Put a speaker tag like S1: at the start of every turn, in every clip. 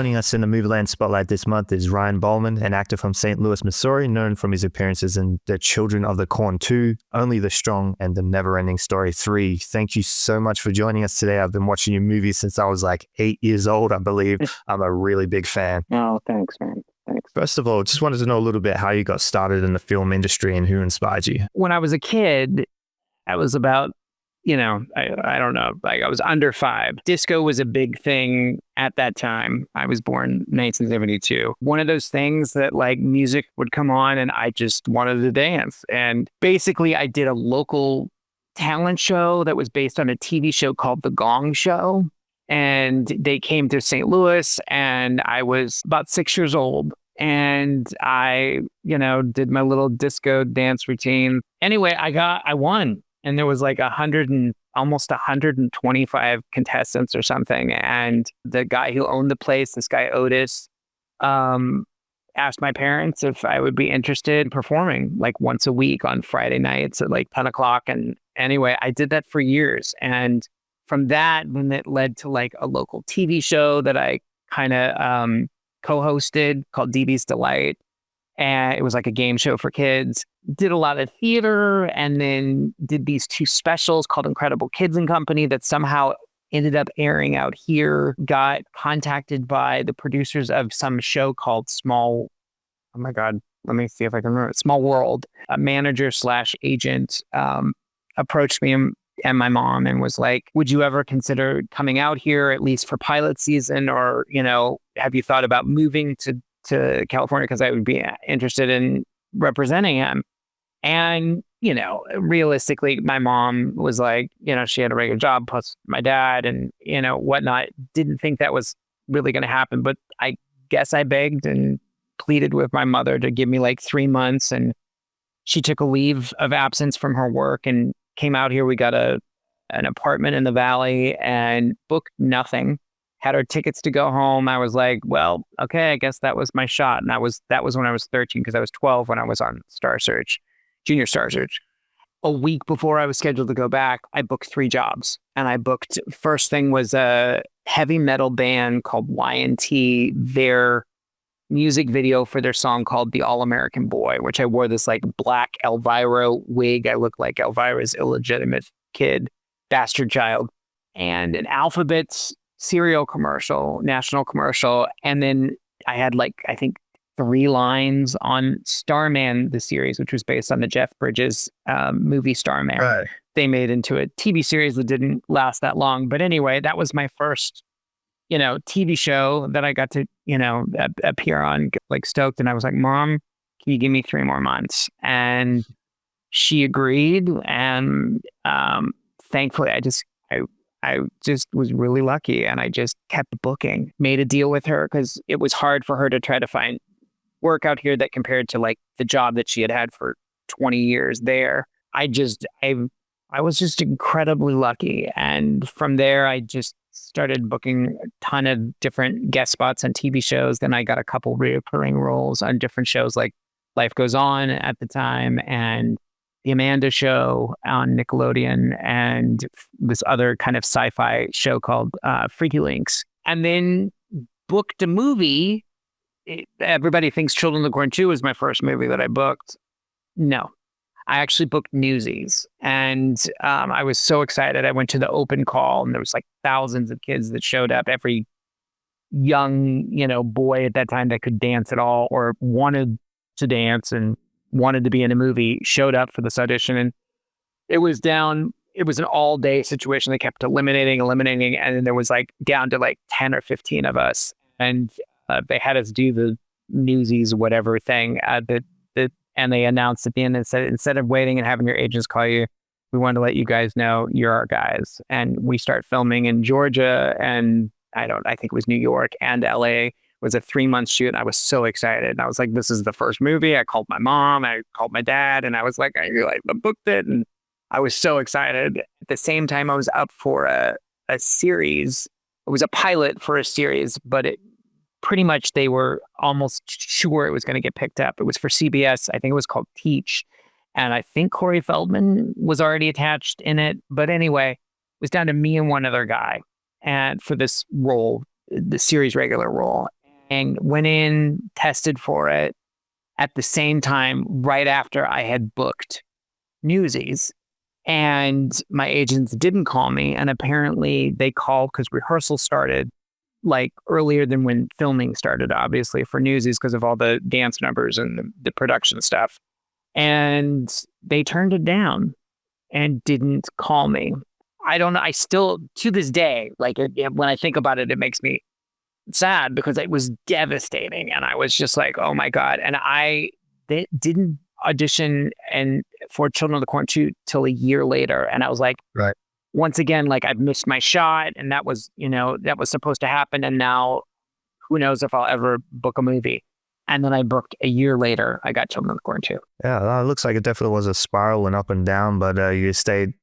S1: Joining us in the Movieland Spotlight this month is Ryan Bollman, an actor from St. Louis, Missouri, known from his appearances in The Children of the Corn 2, Only the Strong, and The NeverEnding Story III. Thank you so much for joining us today. I've been watching your movies since I was like 8 years old, I believe. I'm a really big fan.
S2: Oh, thanks, man. Thanks.
S1: First of all, just wanted to know a little bit how you got started in the film industry and who inspired you.
S2: When I was a kid, I was about, I don't know, like I was under 5. Disco was a big thing at that time. I was born 1972. One of those things that like music would come on and I just wanted to dance. And basically I did a local talent show that was based on a TV show called The Gong Show. And they came to St. Louis and I was about 6 years old. And I, did my little disco dance routine. Anyway, I won. And there was like almost 125 contestants or something. And the guy who owned the place, this guy Otis, asked my parents if I would be interested in performing like once a week on Friday nights at like 10 o'clock. And anyway, I did that for years. And from that, then it led to like a local TV show that I kind of co-hosted called DB's Delight. And it was like a game show for kids. Did a lot of theater and then did these 2 specials called Incredible Kids and Company that somehow ended up airing out here. Got contacted by the producers of some show called Small World. A manager / agent approached me and my mom and was like, would you ever consider coming out here at least for pilot season? Or, have you thought about moving to California? Because I would be interested in representing him. And, realistically, my mom was like, she had a regular job plus my dad and, whatnot. Didn't think that was really going to happen. But I guess I begged and pleaded with my mother to give me like 3 months. And she took a leave of absence from her work and came out here. We got an apartment in the Valley and booked nothing. Had our tickets to go home. I was like, well, okay, I guess that was my shot. And that was when I was 13 because I was 12 when I was on Junior Star Search. A week before I was scheduled to go back, I booked 3 jobs. And I booked, first thing was a heavy metal band called Y&T, their music video for their song called The All-American Boy, which I wore this like black Elvira wig. I looked like Elvira's illegitimate kid, bastard child. And an Alphabet cereal commercial, national commercial. And then I had like, I think 3 lines on Starman, the series, which was based on the Jeff Bridges movie Starman.
S1: Right.
S2: They made into a TV series that didn't last that long. But anyway, that was my first, TV show that I got to, appear on, like stoked. And I was like, Mom, can you give me 3 more months? And she agreed. And thankfully, I just was really lucky and I just kept booking, made a deal with her because it was hard for her to try to find work out here that compared to like the job that she had for 20 years there. I was just incredibly lucky. And from there, I just started booking a ton of different guest spots on TV shows. Then I got a couple recurring roles on different shows like Life Goes On at the time and The Amanda Show on Nickelodeon and this other kind of sci-fi show called Freaky Links. And then booked a movie. Everybody thinks Children of the Corn 2 was my first movie that I booked. No, I actually booked Newsies. And I was so excited. I went to the open call and there was like thousands of kids that showed up. Every young, boy at that time that could dance at all or wanted to dance and wanted to be in a movie showed up for this audition. And it was an all day situation. They kept eliminating. And then there was like down to like 10 or 15 of us. And they had us do the Newsies, whatever thing and they announced at the end and said, instead of waiting and having your agents call you, we wanted to let you guys know you're our guys. And we start filming in Georgia and I think it was New York and LA. It was a 3-month shoot. And I was so excited. And I was like, this is the first movie. I called my mom, I called my dad, and I was like, I booked it. And I was so excited. At the same time, I was up for a series. It was a pilot for a series, but it pretty much they were almost sure it was going to get picked up. It was for CBS. I think it was called Teach. And I think Corey Feldman was already attached in it. But anyway, it was down to me and one other guy and for this role. the series regular role, and went in, tested for it at the same time, right after I had booked Newsies. And my agents didn't call me. And apparently they called because rehearsal started like earlier than when filming started, obviously, for Newsies because of all the dance numbers and the production stuff. And they turned it down and didn't call me. I don't know. I still, to this day, like when I think about it, it makes me sad because it was devastating. And I was just like, oh my God. And they didn't audition and for Children of the Corn 2 till a year later. And I was like,
S1: Right.
S2: Once again, like I've missed my shot and that was supposed to happen. And now who knows if I'll ever book a movie. And then I booked a year later, I got Children of the Corn 2.
S1: Yeah, it looks like it definitely was a spiral and up and down, but you stayed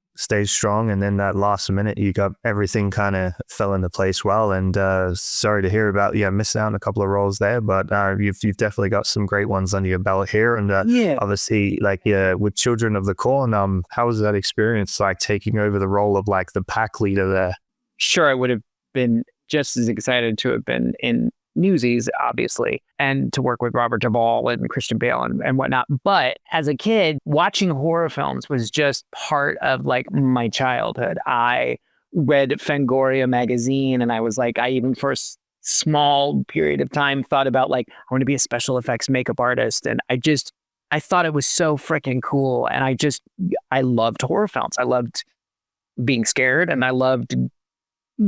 S1: strong. And then that last minute, you got everything kind of fell into place well. And sorry to hear about missing out on a couple of roles there, but you've definitely got some great ones under your belt here. And obviously, like with Children of the Corn, how was that experience like taking over the role of like the pack leader there?
S2: Sure, I would have been just as excited to have been in Newsies, obviously, and to work with Robert Duvall and Christian Bale and whatnot. But as a kid, watching horror films was just part of like my childhood. I read Fangoria magazine and I was like, I even for a small period of time thought about like, I want to be a special effects makeup artist. And I thought it was so freaking cool. And I loved horror films. I loved being scared and I loved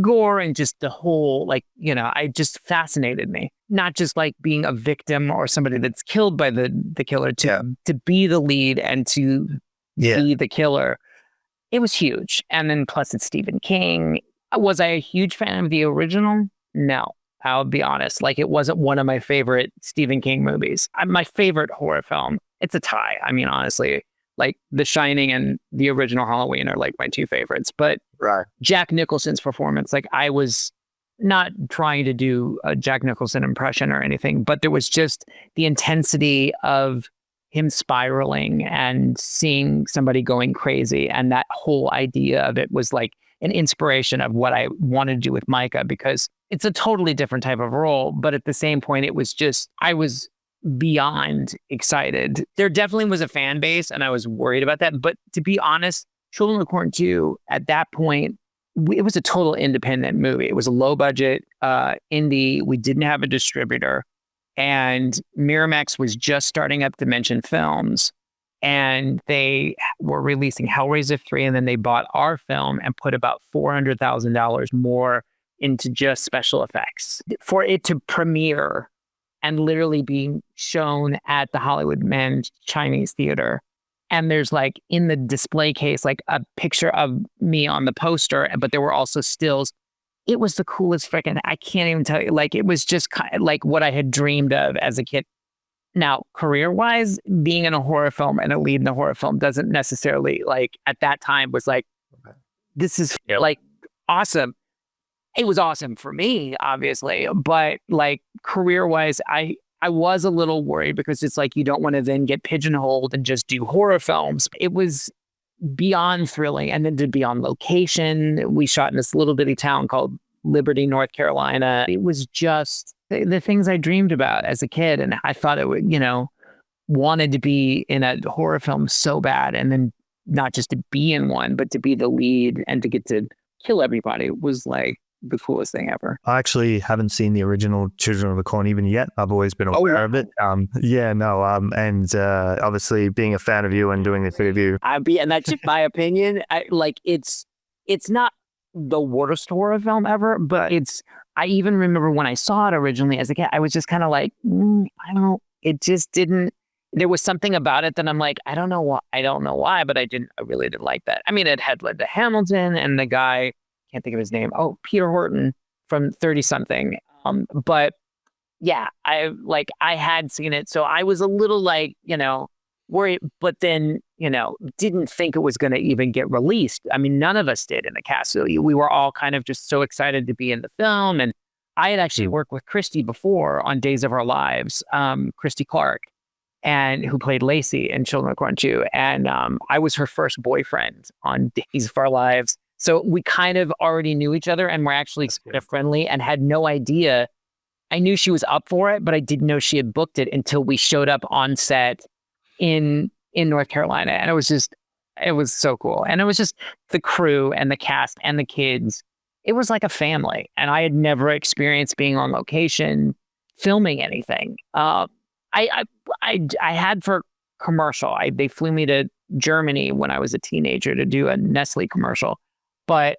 S2: gore and just the whole, like, I just fascinated me. Not just like being a victim or somebody that's killed by the killer, to be the lead and to be the killer. It was huge. And then plus it's Stephen King. Was I a huge fan of the original? No, I'll be honest. Like it wasn't one of my favorite Stephen King movies. My favorite horror film, it's a tie. I mean, honestly, like The Shining and the original Halloween are like my two favorites. But Jack Nicholson's performance, like I was not trying to do a Jack Nicholson impression or anything, but there was just the intensity of him spiraling and seeing somebody going crazy. And that whole idea of it was like an inspiration of what I wanted to do with Micah, because it's a totally different type of role. But at the same point, it was just, I was beyond excited. There definitely was a fan base and I was worried about that. But to be honest, Children of the Corn 2, at that point, it was a total independent movie. It was a low budget indie. We didn't have a distributor. And Miramax was just starting up Dimension Films. And they were releasing Hellraiser 3. And then they bought our film and put about $400,000 more into just special effects for it to premiere and literally being shown at the Hollywood Men's Chinese Theater. And there's like in the display case, like a picture of me on the poster, but there were also stills. It was the coolest freaking, I can't even tell you, like it was just kind of like what I had dreamed of as a kid. Now, career-wise, being in a horror film and a lead in a horror film doesn't necessarily, like at that time was like, this is like awesome. It was awesome for me, obviously, but like career-wise, I was a little worried because it's like you don't want to then get pigeonholed and just do horror films. It was beyond thrilling. And then to be on location, we shot in this little bitty town called Liberty, North Carolina. It was just the things I dreamed about as a kid. And I thought it would, wanted to be in a horror film so bad. And then not just to be in one, but to be the lead and to get to kill everybody was like the coolest thing ever.
S1: I actually haven't seen the original Children of the Corn even yet. I've always been aware of it. And obviously being a fan of you and doing this interview.
S2: And that's just my opinion. It's not the worst horror film ever, but I even remember when I saw it originally as a kid, I was just kind of like, it just didn't, there was something about it that I'm like, I don't know why, but I really didn't like that. I mean, it had led to Hamilton and the guy, can't think of his name. Oh, Peter Horton from 30 something. But yeah, I had seen it. So I was a little like, worried, but then, didn't think it was going to even get released. I mean, none of us did in the cast. So we were all kind of just so excited to be in the film. And I had actually worked with Christy before on Days of Our Lives, Christy Clark, and who played Lacey in Children of the Corn 2. And I was her first boyfriend on Days of Our Lives. So we kind of already knew each other and were actually kind of friendly and had no idea. I knew she was up for it, but I didn't know she had booked it until we showed up on set in North Carolina. And it was so cool. And it was just the crew and the cast and the kids. It was like a family. And I had never experienced being on location, filming anything. I had for commercial. They flew me to Germany when I was a teenager to do a Nestle commercial. But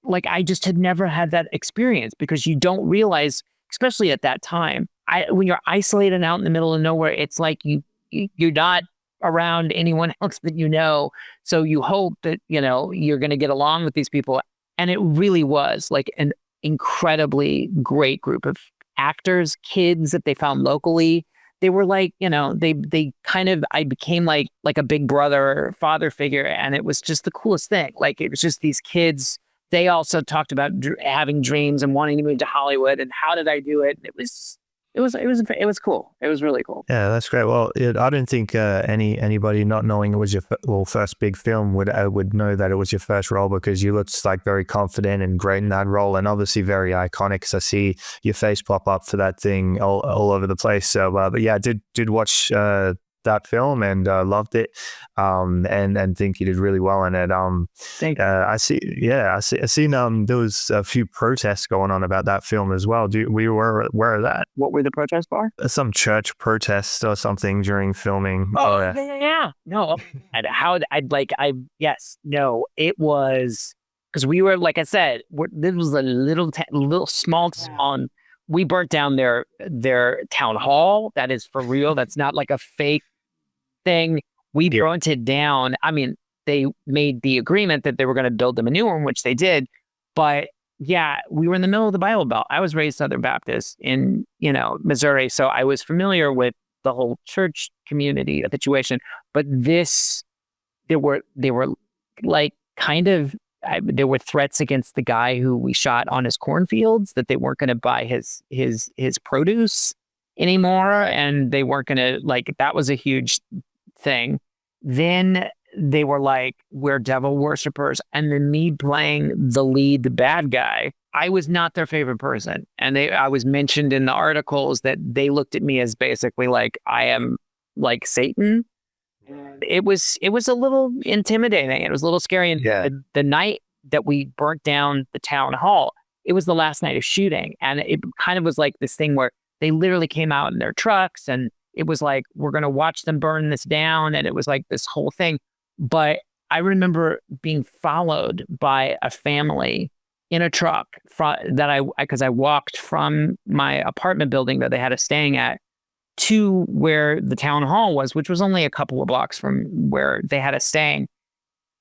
S2: like I just had never had that experience because you don't realize, especially at that time, when you're isolated out in the middle of nowhere, it's like you're not around anyone else that you know. So you hope that, you're going to get along with these people. And it really was like an incredibly great group of actors, kids that they found locally. They were like, they kind of, I became like a big brother, father figure. And it was just the coolest thing. Like, it was just these kids. They also talked about having dreams and wanting to move to Hollywood and how did I do it? It was cool. It was really cool.
S1: Yeah, that's great. Well, I don't think anybody not knowing it was your first big film would know that it was your first role, because you looked like very confident and great in that role, and obviously very iconic. Because I see your face pop up for that thing all over the place. So, but yeah, I did watch that film and loved it, and think you did really well in it.
S2: Thank you.
S1: I seen there was a few protests going on about that film as well. Were you aware of that?
S2: What were the protests for?
S1: Some church protest or something during filming.
S2: Oh, yeah. No, yes, no, it was because we were, like I said, this was a little small town. We burnt down their town hall. That is for real. That's not like a fake thing. We burnt it down. I mean, they made the agreement that they were going to build them a new one, which they did. But yeah, we were in the middle of the Bible Belt. I was raised Southern Baptist in, Missouri. So I was familiar with the whole church community situation. But there were like kind of, there were threats against the guy who we shot on his cornfields, that they weren't going to buy his produce anymore. And they weren't going to, that was a huge thing. Then they were like, we're devil worshippers. And then me playing the lead, the bad guy, I was not their favorite person. And I was mentioned in the articles that they looked at me as basically like, I am like Satan. It was a little intimidating. It was a little scary. And the night that we burnt down the town hall, it was the last night of shooting. And it kind of was like this thing where they literally came out in their trucks, and it was like, we're going to watch them burn this down. And it was like this whole thing. But I remember being followed by a family in a truck because I walked from my apartment building that they had us staying at to where the town hall was, which was only a couple of blocks from where they had us staying.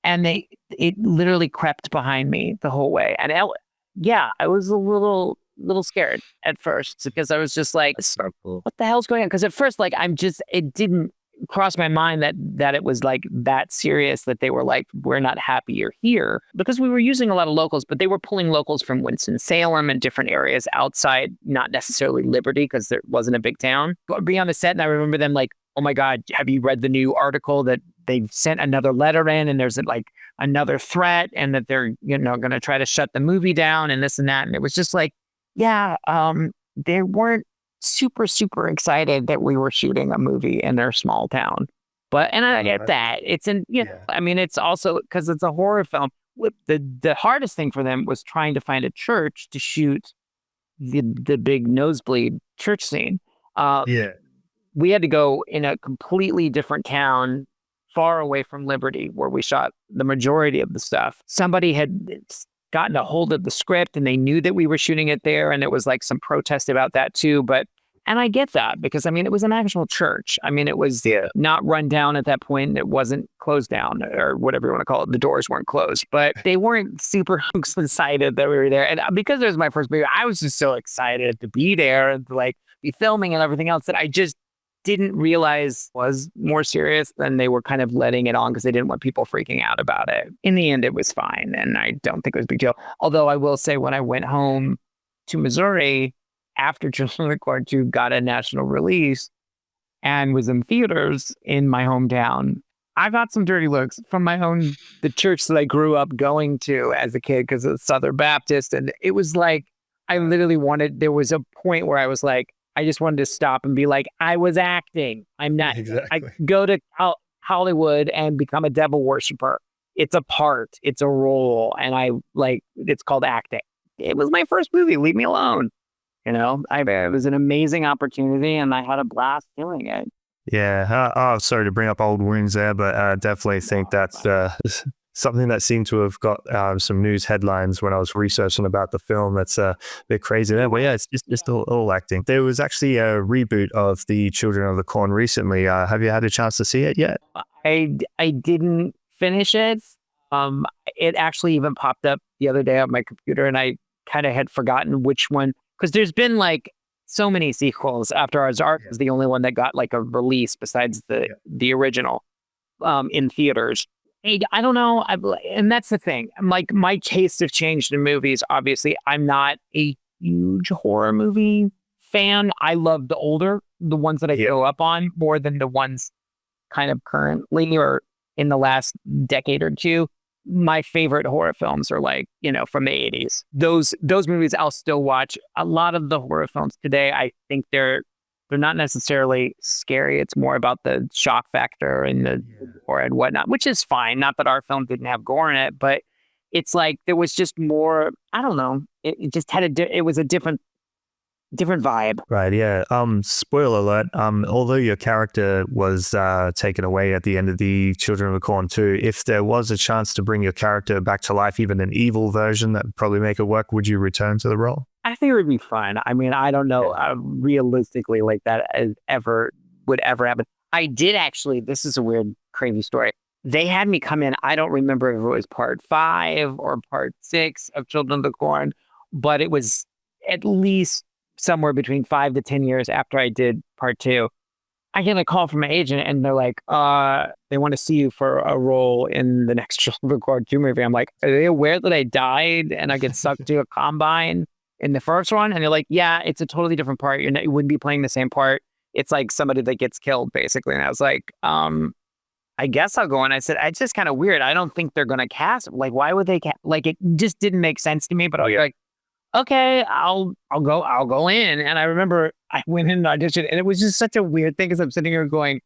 S2: And it literally crept behind me the whole way. And I was a little scared at first, because I was just like, what the hell's going on? Because at first, it didn't cross my mind that it was like that serious, that they were like, we're not happy you're here, because we were using a lot of locals, but they were pulling locals from Winston-Salem and different areas outside, not necessarily Liberty, because there wasn't a big town. But be on the set, and I remember them like, oh my God, have you read the new article that they've sent another letter in, and there's like another threat, and that they're, going to try to shut the movie down and this and that. And it was just like, they weren't super, super excited that we were shooting a movie in their small town. And I get that. It's I mean, it's also because it's a horror film. The hardest thing for them was trying to find a church to shoot the big nosebleed church scene. We had to go in a completely different town, far away from Liberty, where we shot the majority of the stuff. Somebody had gotten a hold of the script, and they knew that we were shooting it there, and it was like some protest about that too. And I get that, because I mean, it was an actual church. I mean, it was not run down at that point. It wasn't closed down, or whatever you want to call it. The doors weren't closed, but they weren't super excited that we were there. And because it was my first movie, I was just so excited to be there and to like be filming and everything else, that I just didn't realize was more serious than they were kind of letting it on, because they didn't want people freaking out about it. In the end, it was fine, and I don't think it was a big deal. Although I will say, when I went home to Missouri after Children of the Corn 2 got a national release and was in theaters in my hometown, I got some dirty looks from the church that I grew up going to as a kid because of Southern Baptist. And it was like, I literally there was a point where I was like, I just wanted to stop and be like, I was acting. I'm not, I go to Hollywood and become a devil worshiper. It's a part, it's a role. And it's called acting. It was my first movie. Leave me alone. It was an amazing opportunity and I had a blast doing it.
S1: Yeah. Sorry to bring up old wounds there, but I definitely think that's something that seemed to have got some news headlines when I was researching about the film. That's a bit crazy there. But yeah, it's just all acting. There was actually a reboot of The Children of the Corn recently. Have you had a chance to see it yet?
S2: I didn't finish it. It actually even popped up the other day on my computer and I kind of had forgotten which one, because there's been like so many sequels after ours. Ours was the only one that got like a release besides the original in theaters. I don't know. And that's the thing. Like my tastes have changed in movies. Obviously, I'm not a huge horror movie fan. I love the ones that I grew up on more than the ones kind of currently or in the last decade or two. My favorite horror films are like, from the 80s. Those movies I'll still watch. A lot of the horror films today, I think they're not necessarily scary. It's more about the shock factor and the gore and whatnot, which is fine. Not that our film didn't have gore in it, but it's like there was just more. I don't know. It just had it was a different vibe.
S1: Right. Yeah. Spoiler alert. Although your character was taken away at the end of The Children of the Corn 2, if there was a chance to bring your character back to life, even an evil version that would probably make it work, would you return to the role?
S2: I think it would be fun. I mean, I don't know realistically like that would ever happen. I did actually, this is a weird, crazy story. They had me come in. I don't remember if it was part 5 or part 6 of Children of the Corn, but it was at least somewhere between 5 to 10 years after I did part 2. I get a call from my agent and they're like, they want to see you for a role in the next Children of the Corn 2 movie. I'm like, are they aware that I died and I get sucked to a combine in the first one? And they're like, yeah, it's a totally different part. You wouldn't be playing the same part. It's like somebody that gets killed, basically. And I was like, I guess I'll go. And I said, it's just kind of weird. I don't think they're going to cast. Like, why would they like, it just didn't make sense to me. But you're like, okay, I'll go in. And I remember I went in and auditioned and it was just such a weird thing because I'm sitting here going,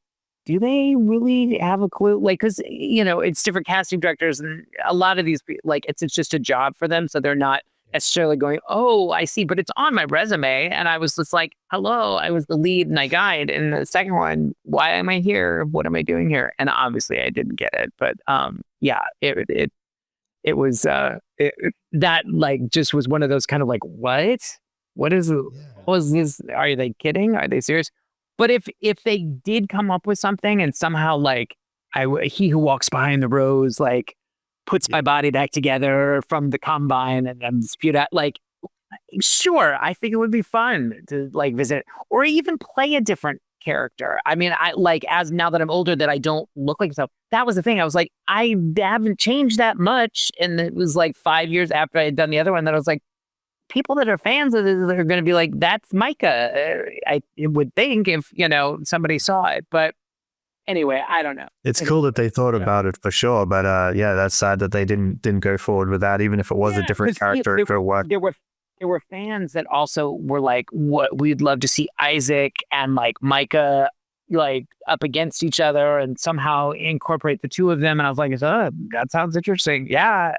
S2: do they really have a clue? Like, because, it's different casting directors and a lot of these, like, it's just a job for them. So they're not necessarily going, oh, I see, but it's on my resume. And I was just like, hello, I was the lead and I guide. And the second one, why am I here? What am I doing here? And obviously I didn't get it. But yeah, it was that like just was one of those kind of like, what is it? Was this? Are they kidding? Are they serious? But if they did come up with something and somehow like he who walks behind the rose like puts my body back together from the combine and I'm spewed out, like, sure, I think it would be fun to like visit or even play a different character. I mean, I like as now that I'm older that I don't look like myself. That was the thing. I was like, I haven't changed that much. And it was like 5 years after I had done the other one that I was like, people that are fans of this are going to be like, that's Micah. I would think if, somebody saw it. But anyway, I don't know.
S1: It's cool that they thought about it for sure. But yeah, that's sad that they didn't go forward with that, even if it was a different character. It could work.
S2: There were fans that also were like, what we'd love to see Isaac and like Micah like up against each other and somehow incorporate the two of them. And I was like, oh, that sounds interesting. Yeah.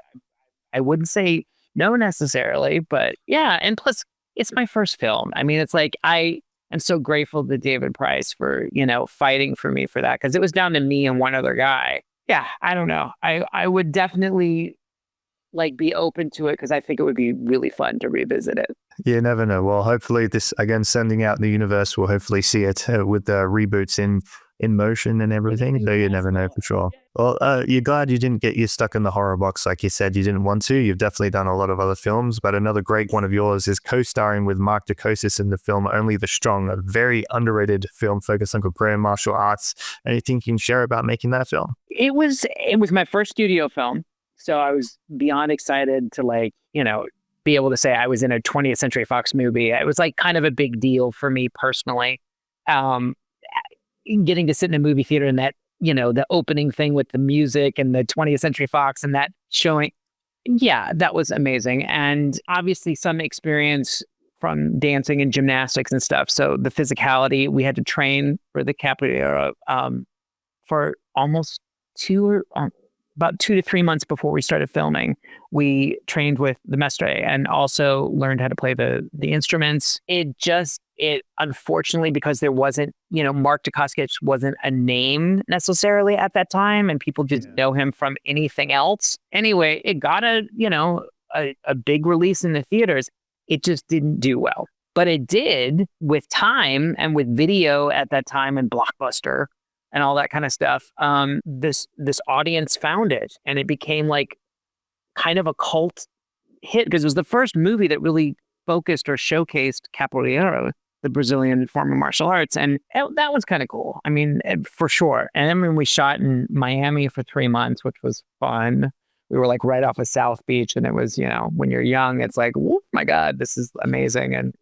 S2: I wouldn't say no necessarily, but yeah. And plus it's my first film. I mean, it's like, I am so grateful to David Price for, fighting for me for that. Cause it was down to me and one other guy. Yeah. I don't know. I would definitely like be open to it because I think it would be really fun to revisit it.
S1: You never know. Well, hopefully this, again, sending out in the universe, we'll hopefully see it with the reboots in motion and everything. So you never know for sure. Well, you're glad you didn't get stuck in the horror box like you said you didn't want to. You've definitely done a lot of other films, but another great one of yours is co-starring with Mark Dacascos in the film Only the Strong, a very underrated film focused on capoeira and martial arts. Anything you can share about making that film?
S2: It was my first studio film. So I was beyond excited to like, be able to say I was in a 20th Century Fox movie. It was like kind of a big deal for me personally. Getting to sit in a movie theater in that the opening thing with the music and the 20th Century Fox and that showing. Yeah, that was amazing. And obviously some experience from dancing and gymnastics and stuff. So the physicality, we had to train for the capoeira for almost about 2 to 3 months before we started filming. We trained with the mestre and also learned how to play the instruments. It unfortunately, because there wasn't, Mark Dacascos wasn't a name necessarily at that time, and people just know him from anything else. Anyway, it got a big release in the theaters. It just didn't do well. But it did with time and with video at that time and Blockbuster and all that kind of stuff. This audience found it, and it became like kind of a cult hit because it was the first movie that really focused or showcased capoeira, the Brazilian form of martial arts. And that was kind of cool. I mean, for sure. And then when we shot in Miami for 3 months, which was fun. We were like right off of South Beach, and it was, when you're young, it's like, oh my God, this is amazing. And,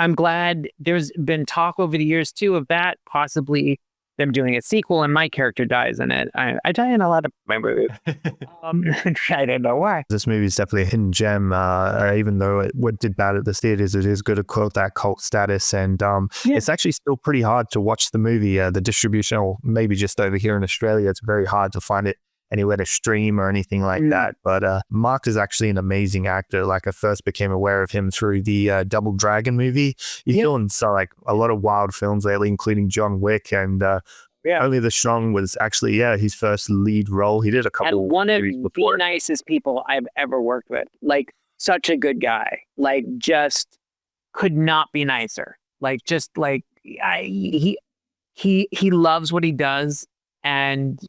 S2: I'm glad there's been talk over the years too of that possibly them doing a sequel, and my character dies in it. I die in a lot of my movies. I don't know why.
S1: This movie is definitely a hidden gem. Even though what did bad at the theaters, it is good to quote that cult status. And it's actually still pretty hard to watch the movie. The distribution, or maybe just over here in Australia, it's very hard to find it anywhere to stream or anything like that. But Mark is actually an amazing actor. Like I first became aware of him through the Double Dragon movie. He's doing like a lot of wild films lately, including John Wick, and Only the Strong was actually his first lead role. He did a couple.
S2: And one of the nicest people I've ever worked with. Like such a good guy. Like just could not be nicer. Like just like he loves what he does, and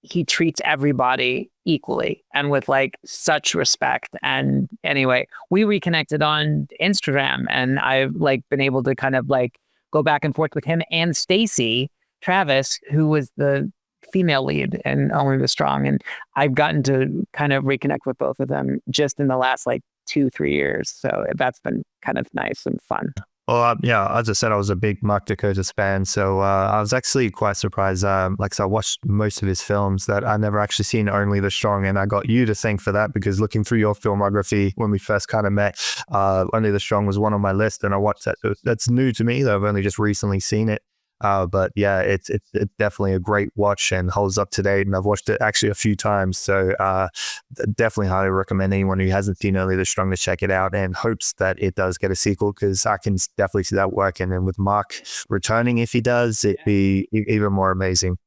S2: he treats everybody equally and with like such respect. And anyway, we reconnected on Instagram, and I've like been able to kind of like go back and forth with him and Stacy Travis, who was the female lead in Only the Strong. And I've gotten to kind of reconnect with both of them just in the last like 2-3 years. So that's been kind of nice and fun.
S1: Well, as I said, I was a big Mark Dacascos fan, so I was actually quite surprised. So I watched most of his films that I never actually seen Only the Strong, and I got you to thank for that, because looking through your filmography when we first kind of met, Only the Strong was one on my list, and I watched that. So that's new to me, though. I've only just recently seen it. But yeah, it's definitely a great watch and holds up to date. And I've watched it actually a few times. So definitely highly recommend anyone who hasn't seen Only the Strong to check it out, and hopes that it does get a sequel, because I can definitely see that working. And with Mark returning, if he does, it'd be even more amazing.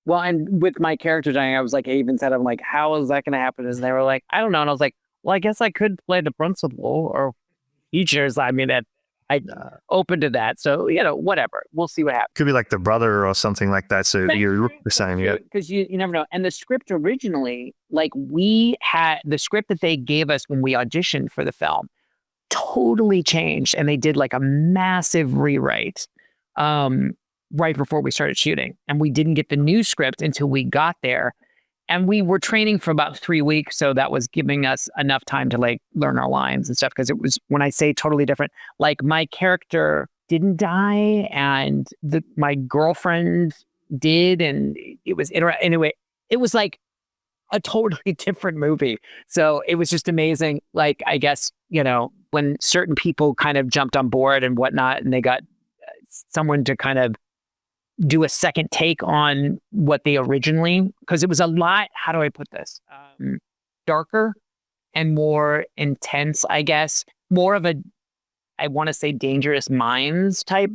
S2: Well, and with my character dying, I was like, I even said, I'm like, how is that going to happen? And they were like, I don't know. And I was like, well, I guess I could play the principal or features. I mean, I'm open to that. So, whatever. We'll see what happens.
S1: Could be like the brother or something like that. So you're saying,
S2: because you never know. And the script originally, like we had the script that they gave us when we auditioned for the film totally changed. And they did like a massive rewrite right before we started shooting. And we didn't get the new script until we got there. And we were training for about 3 weeks. So that was giving us enough time to like learn our lines and stuff. Because it was, when I say totally different, like my character didn't die and my girlfriend did. And it was anyway, it was like a totally different movie. So it was just amazing. Like, I guess, when certain people kind of jumped on board and whatnot, and they got someone to kind of do a second take on what they originally, because it was a lot, how do I put this? Darker and more intense, I guess. More of a, I want to say Dangerous Minds type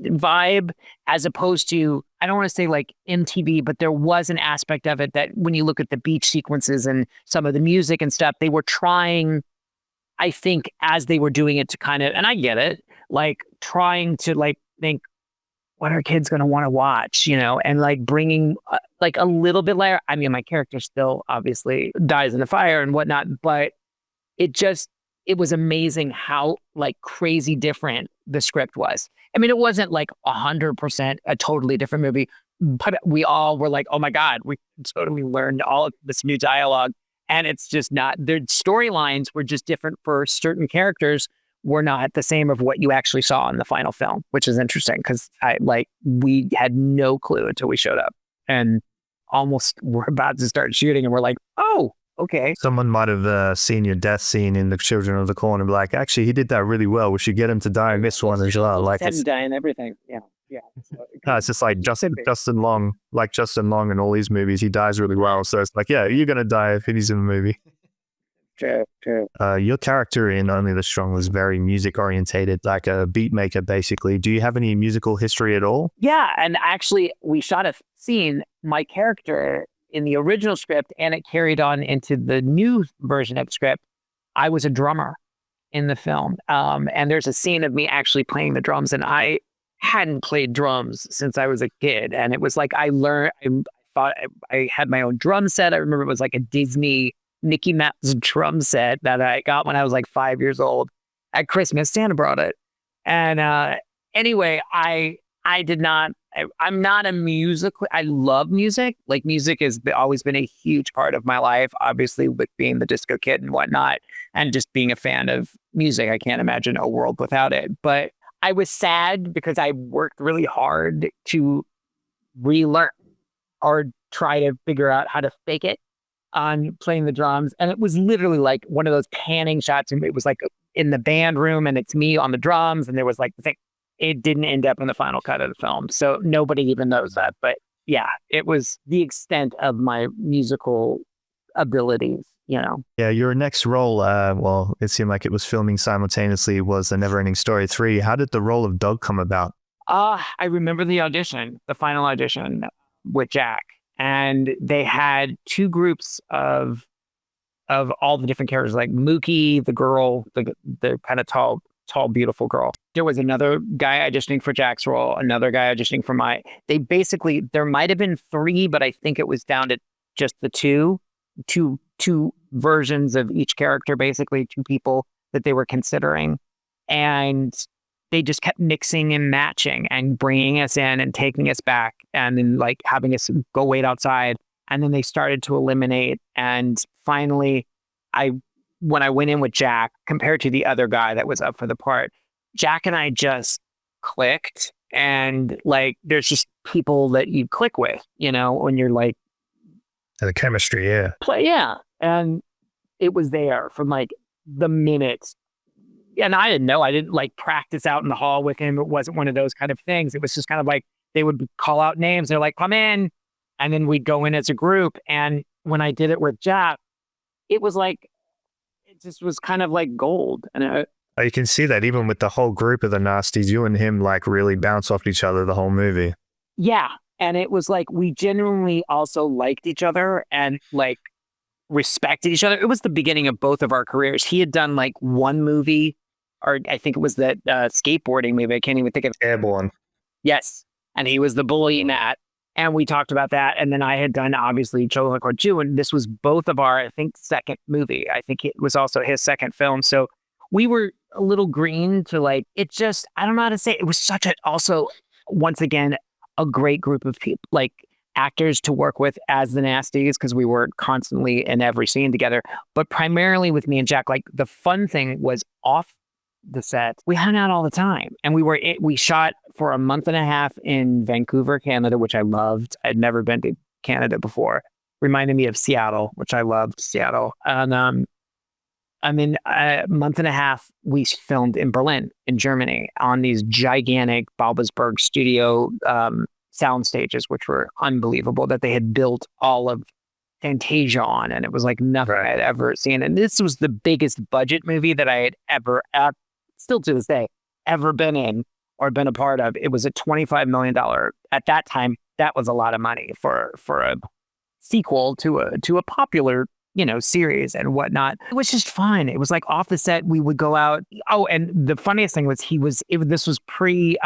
S2: vibe, as opposed to, I don't want to say like MTV, but there was an aspect of it that when you look at the beach sequences and some of the music and stuff, they were trying, I think, as they were doing it to kind of, and I get it, like trying to like think, what are kids going to want to watch, and like bringing like a little bit later. I mean, my character still obviously dies in the fire and whatnot, but it was amazing how like crazy different the script was. I mean, it wasn't like 100% a totally different movie, but we all were like, oh my God, we totally learned all of this new dialogue. And it's just not, their storylines were just different for certain characters, were not the same of what you actually saw in the final film, which is interesting because we had no clue until we showed up. and almost we're about to start shooting, and we're like, oh, okay.
S1: Someone might have seen your death scene in the Children of the Corn and be like, actually, he did that really well. We should get him to die in this one as well. Like,
S2: Had to die and everything. Yeah. So
S1: it's just like Justin Long in all these movies, he dies really well. So it's like, yeah, you're gonna die if he's in the movie.
S2: True.
S1: Your character in Only the Strong was very music orientated, like a beat maker, basically. Do you have any musical history at all?
S2: Yeah, and actually, we shot a scene. My character in the original script, and it carried on into the new version of the script. I was a drummer in the film, and there's a scene of me actually playing the drums, and I hadn't played drums since I was a kid, and it was like I thought I had my own drum set. I remember it was like a Disney Mickey Mouse drum set that I got when I was like 5 years old at Christmas. Santa brought it. And anyway, I'm not a musical. I love music. Like, music has always been a huge part of my life, obviously, with being the disco kid and whatnot, and just being a fan of music. I can't imagine a world without it. But I was sad because I worked really hard to relearn or try to figure out how to fake it on playing the drums. And it was literally like one of those panning shots. And it was like in the band room and it's me on the drums. And there was like the thing. It didn't end up in the final cut of the film. So nobody even knows that. But yeah, it was the extent of my musical abilities, you know.
S1: Yeah, your next role, well, it seemed like it was filming simultaneously, was the NeverEnding Story III. How did the role of Doug come about?
S2: I remember the final audition with Jack. And they had two groups of all the different characters, like Mookie, the girl, the kind of tall, beautiful girl. There was another guy auditioning for Jack's role, another guy auditioning for there might have been three, but I think it was down to just the two versions of each character, basically two people that they were considering. And they just kept mixing and matching and bringing us in and taking us back and then like having us go wait outside. And then they started to eliminate. And finally, when I went in with Jack, compared to the other guy that was up for the part, Jack and I just clicked. And like, there's just people that you click with, you know, when you're like,
S1: the chemistry, yeah.
S2: Yeah. And it was there from like the minute. And I didn't know. I didn't like practice out in the hall with him. It wasn't one of those kind of things. It was just kind of like they would call out names. They're like, come in. And then we'd go in as a group. And when I did it with Jack, it was like, it just was kind of like gold. And
S1: you can see that even with the whole group of the Nasties, you and him like really bounce off each other the whole movie.
S2: Yeah. And it was like we genuinely also liked each other and like respected each other. It was the beginning of both of our careers. He had done like one movie, or I think it was that skateboarding movie. I can't even think of it.
S1: Airborne.
S2: Yes. And he was the bully in that. And we talked about that. And then I had done, obviously, Children of the Corn 2. And this was both of our, I think, second movie. I think it was also his second film. So we were a little green to like, it just, I don't know how to say it. It was such a, also, once again, a great group of people, like actors to work with as the Nasties, because we were constantly in every scene together. But primarily with me and Jack, like the fun thing was off the set, we hung out all the time, and we shot for a month and a half in Vancouver, Canada, which I loved. I'd never been to Canada before. Reminded me of Seattle, which I loved Seattle. And a month and a half we filmed in Berlin, in Germany, on these gigantic Babelsberg studio sound stages, which were unbelievable, that they had built all of Fantasia on, and it was like nothing I'd ever seen. And this was the biggest budget movie that I had ever, still to this day, ever been in or been a part of. It was a $25 million. At that time, that was a lot of money for a sequel to a popular, you know, series and whatnot. It was just fun. It was like off the set, we would go out. Oh, and the funniest thing was this was pre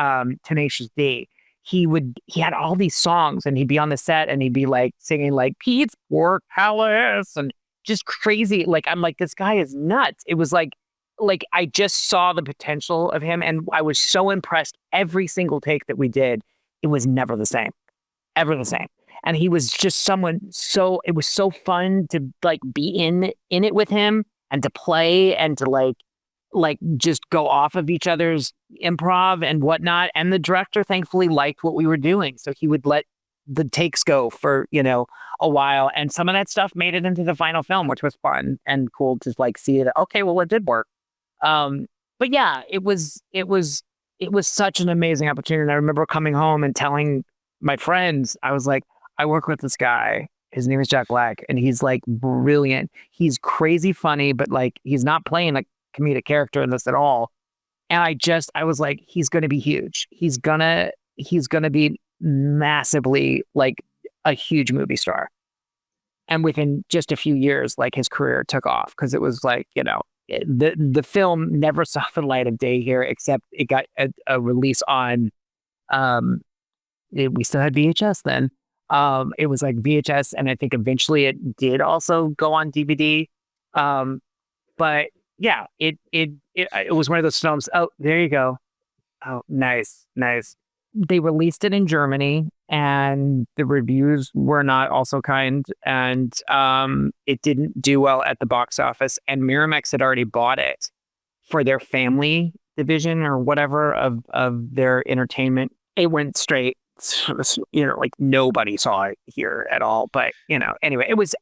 S2: Tenacious D. He had all these songs, and he'd be on the set and he'd be like singing like Pete's Pork Palace and just crazy. Like, I'm like, this guy is nuts. It was like I just saw the potential of him, and I was so impressed. Every single take that we did, it was never the same, ever the same. And he was just it was so fun to like be in it with him and to play and to like just go off of each other's improv and whatnot. And the director thankfully liked what we were doing. So he would let the takes go for, a while. And some of that stuff made it into the final film, which was fun and cool to like see it. Okay, well, it did work. But yeah, it was such an amazing opportunity. And I remember coming home and telling my friends, I was like, I work with this guy. His name is Jack Black, and he's like brilliant. He's crazy funny, but like he's not playing a comedic character in this at all. And I was like, he's going to be huge. He's gonna be massively like a huge movie star. And within just a few years, like his career took off because it was like, the film never saw the light of day here, except it got a release on, we still had VHS then. It was like VHS, and I think eventually it did also go on DVD. But yeah, it was one of those films. Oh, there you go. Oh, nice. They released it in Germany, and the reviews were not also kind, and it didn't do well at the box office. And Miramax had already bought it for their family division or whatever of their entertainment. It went straight. Like nobody saw it here at all. But anyway, it was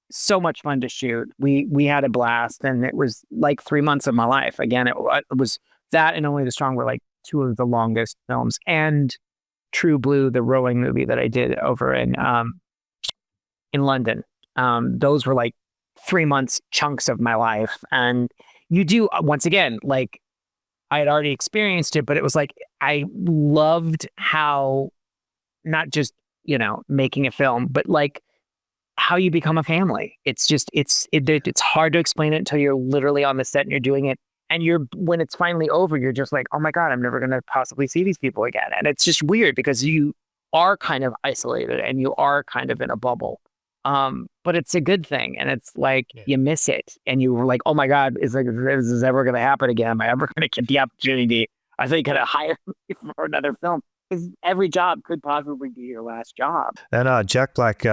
S2: so much fun to shoot. We had a blast, and it was like 3 months of my life. Again, it was that and Only the Strong were like two of the longest films, and True Blue, the rowing movie that I did over in London. Those were like 3 months chunks of my life. And you do, once again, like I had already experienced it, but it was like I loved how not just making a film, but like how you become a family. It's just it's hard to explain it until you're literally on the set and you're doing it. And when it's finally over, you're just like, oh my God, I'm never going to possibly see these people again. And it's just weird because you are kind of isolated and you are kind of in a bubble. But it's a good thing. And it's like, you miss it. And you were like, oh my God, is this ever going to happen again? Am I ever going to get the opportunity? Are they going to hire me for another film? Because every job could possibly be your last job.
S1: And Jack Black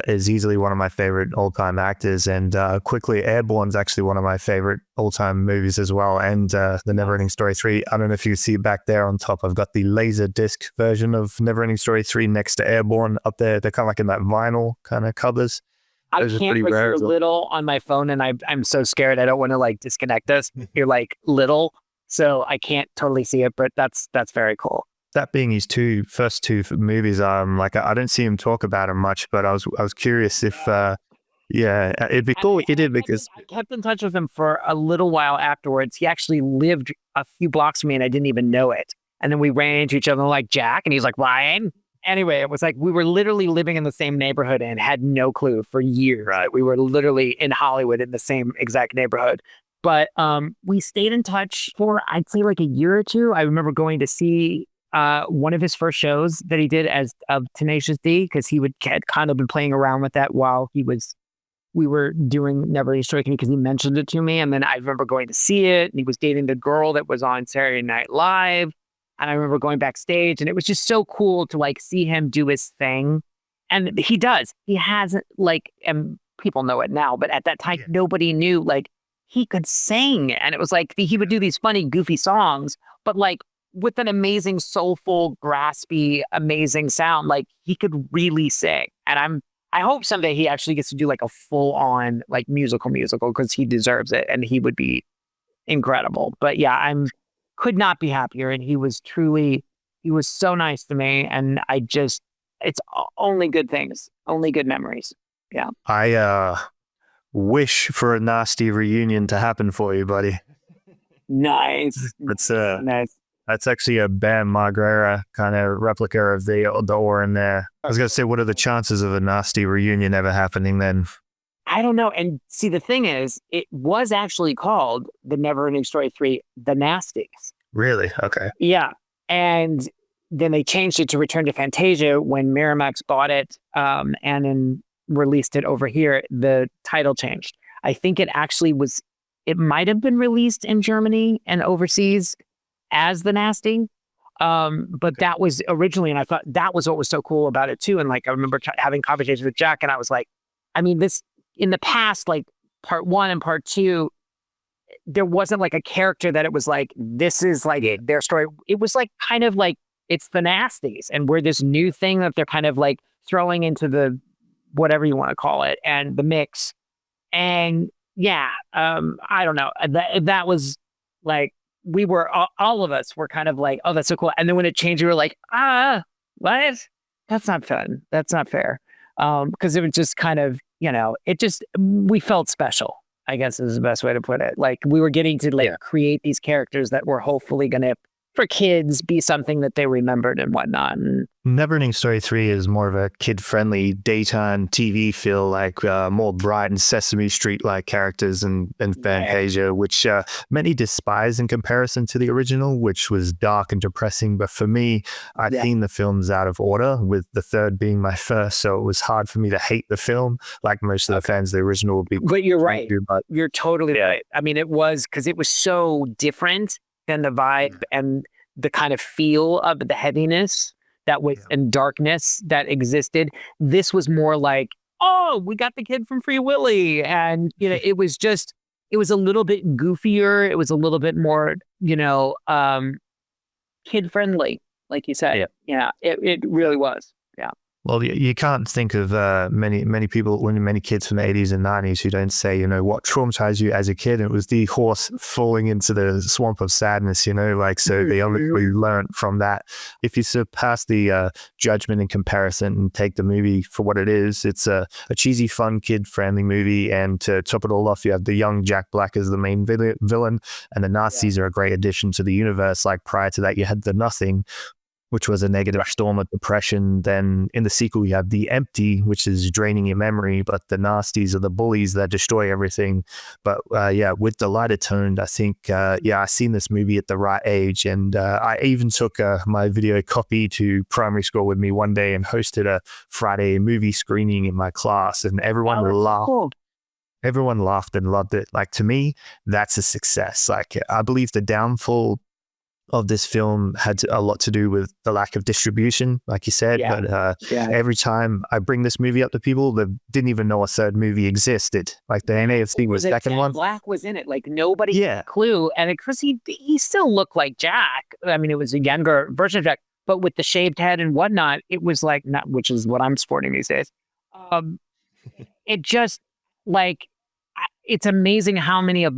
S1: is easily one of my favorite all-time actors. And quickly, Airborne is actually one of my favorite all-time movies as well. And the NeverEnding Story 3. I don't know if you see back there on top, I've got the laser disc version of NeverEnding Story 3 next to Airborne up there. They're kind of like in that vinyl kind of covers.
S2: I can't, but you're little on my phone, and I'm so scared. I don't want to like disconnect this. You're like little, so I can't totally see it, but that's very cool.
S1: That being his first two movies, like I don't see him talk about him much, but I was curious if, it'd be cool if he did, because
S2: I kept in touch with him for a little while afterwards. He actually lived a few blocks from me, and I didn't even know it. And then we ran into each other like Jack, and he's like Ryan. Anyway, it was like we were literally living in the same neighborhood and had no clue for years. Right. We were literally in Hollywood in the same exact neighborhood. But we stayed in touch for, I'd say, like a year or two. I remember going to see one of his first shows that he did as Tenacious D, because he had kind of been playing around with that while we were doing NeverEnding Story, because he mentioned it to me. And then I remember going to see it, and he was dating the girl that was on Saturday Night Live. And I remember going backstage, and it was just so cool to like see him do his thing. And he hasn't like, and people know it now, but at that time, nobody knew like he could sing. And it was like, he would do these funny, goofy songs, but like with an amazing, soulful, graspy, amazing sound. Like he could really sing. And I hope someday he actually gets to do like a full on like musical, because he deserves it. And he would be incredible. But yeah, could not be happier. And he was so nice to me. And it's only good things, only good memories. Yeah.
S1: I wish for a Nasty reunion to happen for you, buddy.
S2: Nice.
S1: Nice. That's actually a Bam Margera kind of replica of the ore in there. I was going to say, what are the chances of a Nasty reunion ever happening then?
S2: I don't know. And see, the thing is, it was actually called the NeverEnding Story III, The Nasties.
S1: Really? Okay.
S2: Yeah. And then they changed it to Return to Fantasia when Miramax bought it and then released it over here. The title changed. I think it might have been released in Germany and overseas as The Nasty. But that was originally, and I thought that was what was so cool about it too. And like, I remember having conversations with Jack, and I was like, I mean, this in the past, like part 1 and part 2, there wasn't like a character that it was like, this is like their story. It was like kind of like it's the Nasties, and we're this new thing that they're kind of like throwing into the whatever you want to call it and the mix. And yeah, I don't know. That was like, we were all of us were kind of like, oh, that's so cool. And then when it changed, we were like, what? That's not fun. That's not fair. Because it was just kind of, we felt special, I guess is the best way to put it. Like we were getting to create these characters that were hopefully going to, for kids, be something that they remembered and whatnot. And
S1: NeverEnding Story 3 is more of a kid-friendly daytime TV feel, like more bright and Sesame Street-like characters and fantasia, which many despise in comparison to the original, which was dark and depressing. But for me, I'd seen the films out of order, with the third being my first, so it was hard for me to hate the film, like most of the fans. The original would be...
S2: But you're right. You're totally right. I mean, it was, because it was so different than the vibe and the kind of feel of the heaviness that was and darkness that existed. This was more like, oh, we got the kid from Free Willy. And, it was a little bit goofier. It was a little bit more, kid friendly, like you said. Yeah, it really was. Yeah.
S1: Well, you can't think of many people, many kids from the 80s and 90s who don't say, what traumatized you as a kid. It was the horse falling into the swamp of sadness, so they obviously learned from that. If you surpass the judgment and comparison and take the movie for what it is, it's a cheesy, fun, kid-friendly movie. And to top it all off, you have the young Jack Black as the main villain, and the Nasties are a great addition to the universe. Like prior to that, you had The Nothing, which was a negative storm of depression. Then in the sequel, you have The Empty, which is draining your memory, but the Nasties are the bullies that destroy everything. But with the lighter toned, I think, I seen this movie at the right age. And I even took my video copy to primary school with me one day and hosted a Friday movie screening in my class, and everyone laughed. Cool. Everyone laughed and loved it. Like, to me, that's a success. Like, I believe the downfall of this film had a lot to do with the lack of distribution, like you said. But every time I bring this movie up to people, they didn't even know a third movie existed. Like the NAFC was the second one.
S2: Black was in it. Like nobody had a clue. And because he still looked like Jack. I mean, it was a younger version of Jack, but with the shaved head and whatnot, it was like, not, which is what I'm sporting these days. It just like, it's amazing how many of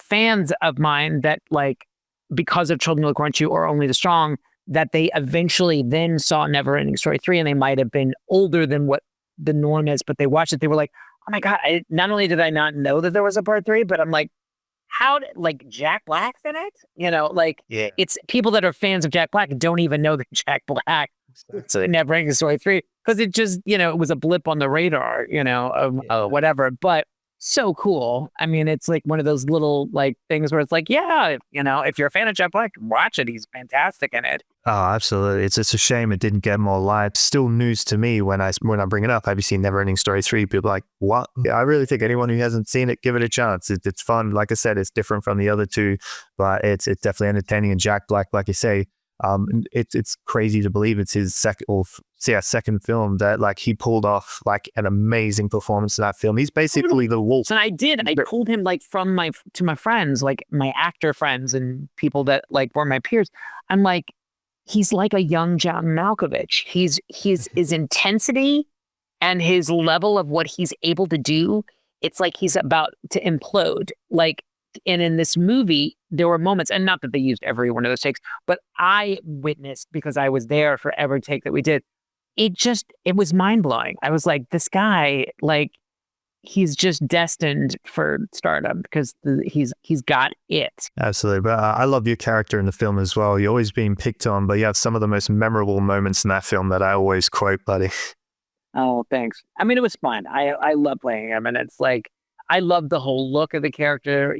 S2: fans of mine that like, because of Children of the Corn 2 or Only the Strong, that they eventually then saw NeverEnding Story 3, and they might have been older than what the norm is, but they watched it, they were like, oh my God, not only did I not know that there was a part 3, but I'm like, how did, like, Jack Black's in it? It's people that are fans of Jack Black don't even know that Jack Black is in NeverEnding Story 3, because it just, it was a blip on the radar, of whatever, but so cool. I mean, it's like one of those little like things where it's like, if you're a fan of Jack Black, watch it. He's fantastic in it.
S1: Oh, absolutely. It's a shame it didn't get more light. Still news to me when I bring it up. Have you seen NeverEnding Story 3? People are like, what? I really think anyone who hasn't seen it, give it a chance. It's fun. Like I said, it's different from the other two, but it's definitely entertaining. And Jack Black, like you say, it's crazy to believe it's his second film that like he pulled off like an amazing performance in that film. He's basically the wolf.
S2: And I pulled him like to my friends, like my actor friends and people that like were my peers. I'm like, he's like a young John Malkovich. His intensity and his level of what he's able to do, it's like he's about to implode. Like, and in this movie, there were moments, and not that they used every one of those takes, but I witnessed, because I was there for every take that we did. It was mind blowing. I was like, this guy, like, he's just destined for stardom because he's got it.
S1: Absolutely. But I love your character in the film as well. You're always being picked on, but you have some of the most memorable moments in that film that I always quote, buddy.
S2: Oh, thanks. I mean, it was fun. I love playing him, and it's like, I love the whole look of the character.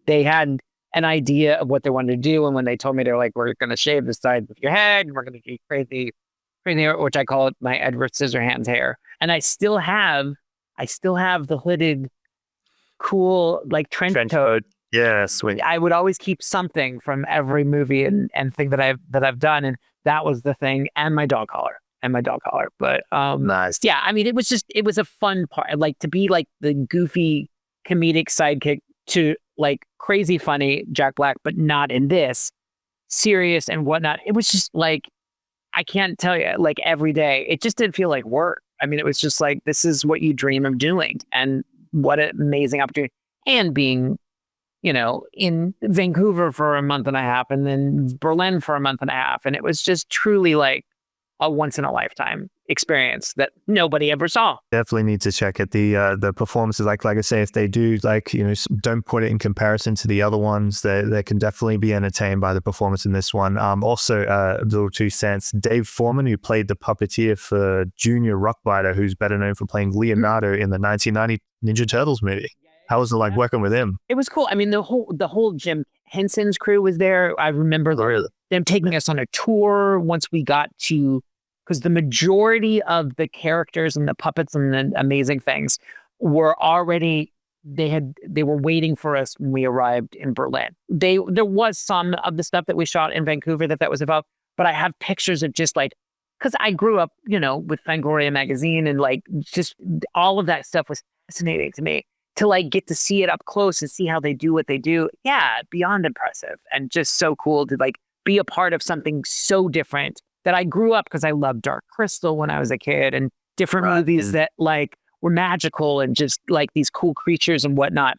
S2: They had an idea of what they wanted to do, and when they told me, they're like, we're going to shave the side of your head, and we're going to do crazy hair, which I call it my Edward Scissorhands hair. And I still have the hooded, cool, like trench coat.
S1: Yeah, sweet.
S2: I would always keep something from every movie and thing that I've done, and that was the thing, and my dog collar. But
S1: nice.
S2: Yeah, I mean, it was a fun part, like to be like the goofy comedic sidekick to like crazy funny Jack Black, but not in this. serious and whatnot. It was just like, I can't tell you, like every day, it just didn't feel like work. I mean, it was just like, this is what you dream of doing. And what an amazing opportunity. And being, in Vancouver for a month and a half and then Berlin for a month and a half. And it was just truly like a once in a lifetime experience that nobody ever saw.
S1: Definitely need to check at the performances. Like I say, if they do, don't put it in comparison to the other ones. They can definitely be entertained by the performance in this one. Also, a little 2 cents. Dave Foreman, who played the puppeteer for Junior Rockbiter, who's better known for playing Leonardo in the 1990 Ninja Turtles movie. How was it like working with him?
S2: It was cool. I mean, the whole Jim Henson's crew was there. I remember them taking us on a tour once we got to, because the majority of the characters and the puppets and the amazing things were already, they were waiting for us when we arrived in Berlin. There was some of the stuff that we shot in Vancouver that was about, but I have pictures of just like, because I grew up, with Fangoria magazine and like just all of that stuff was fascinating to me. To like get to see it up close and see how they do what they do. Yeah, beyond impressive and just so cool to like be a part of something so different that I grew up because I loved Dark Crystal when I was a kid and different movies that like were magical and just like these cool creatures and whatnot.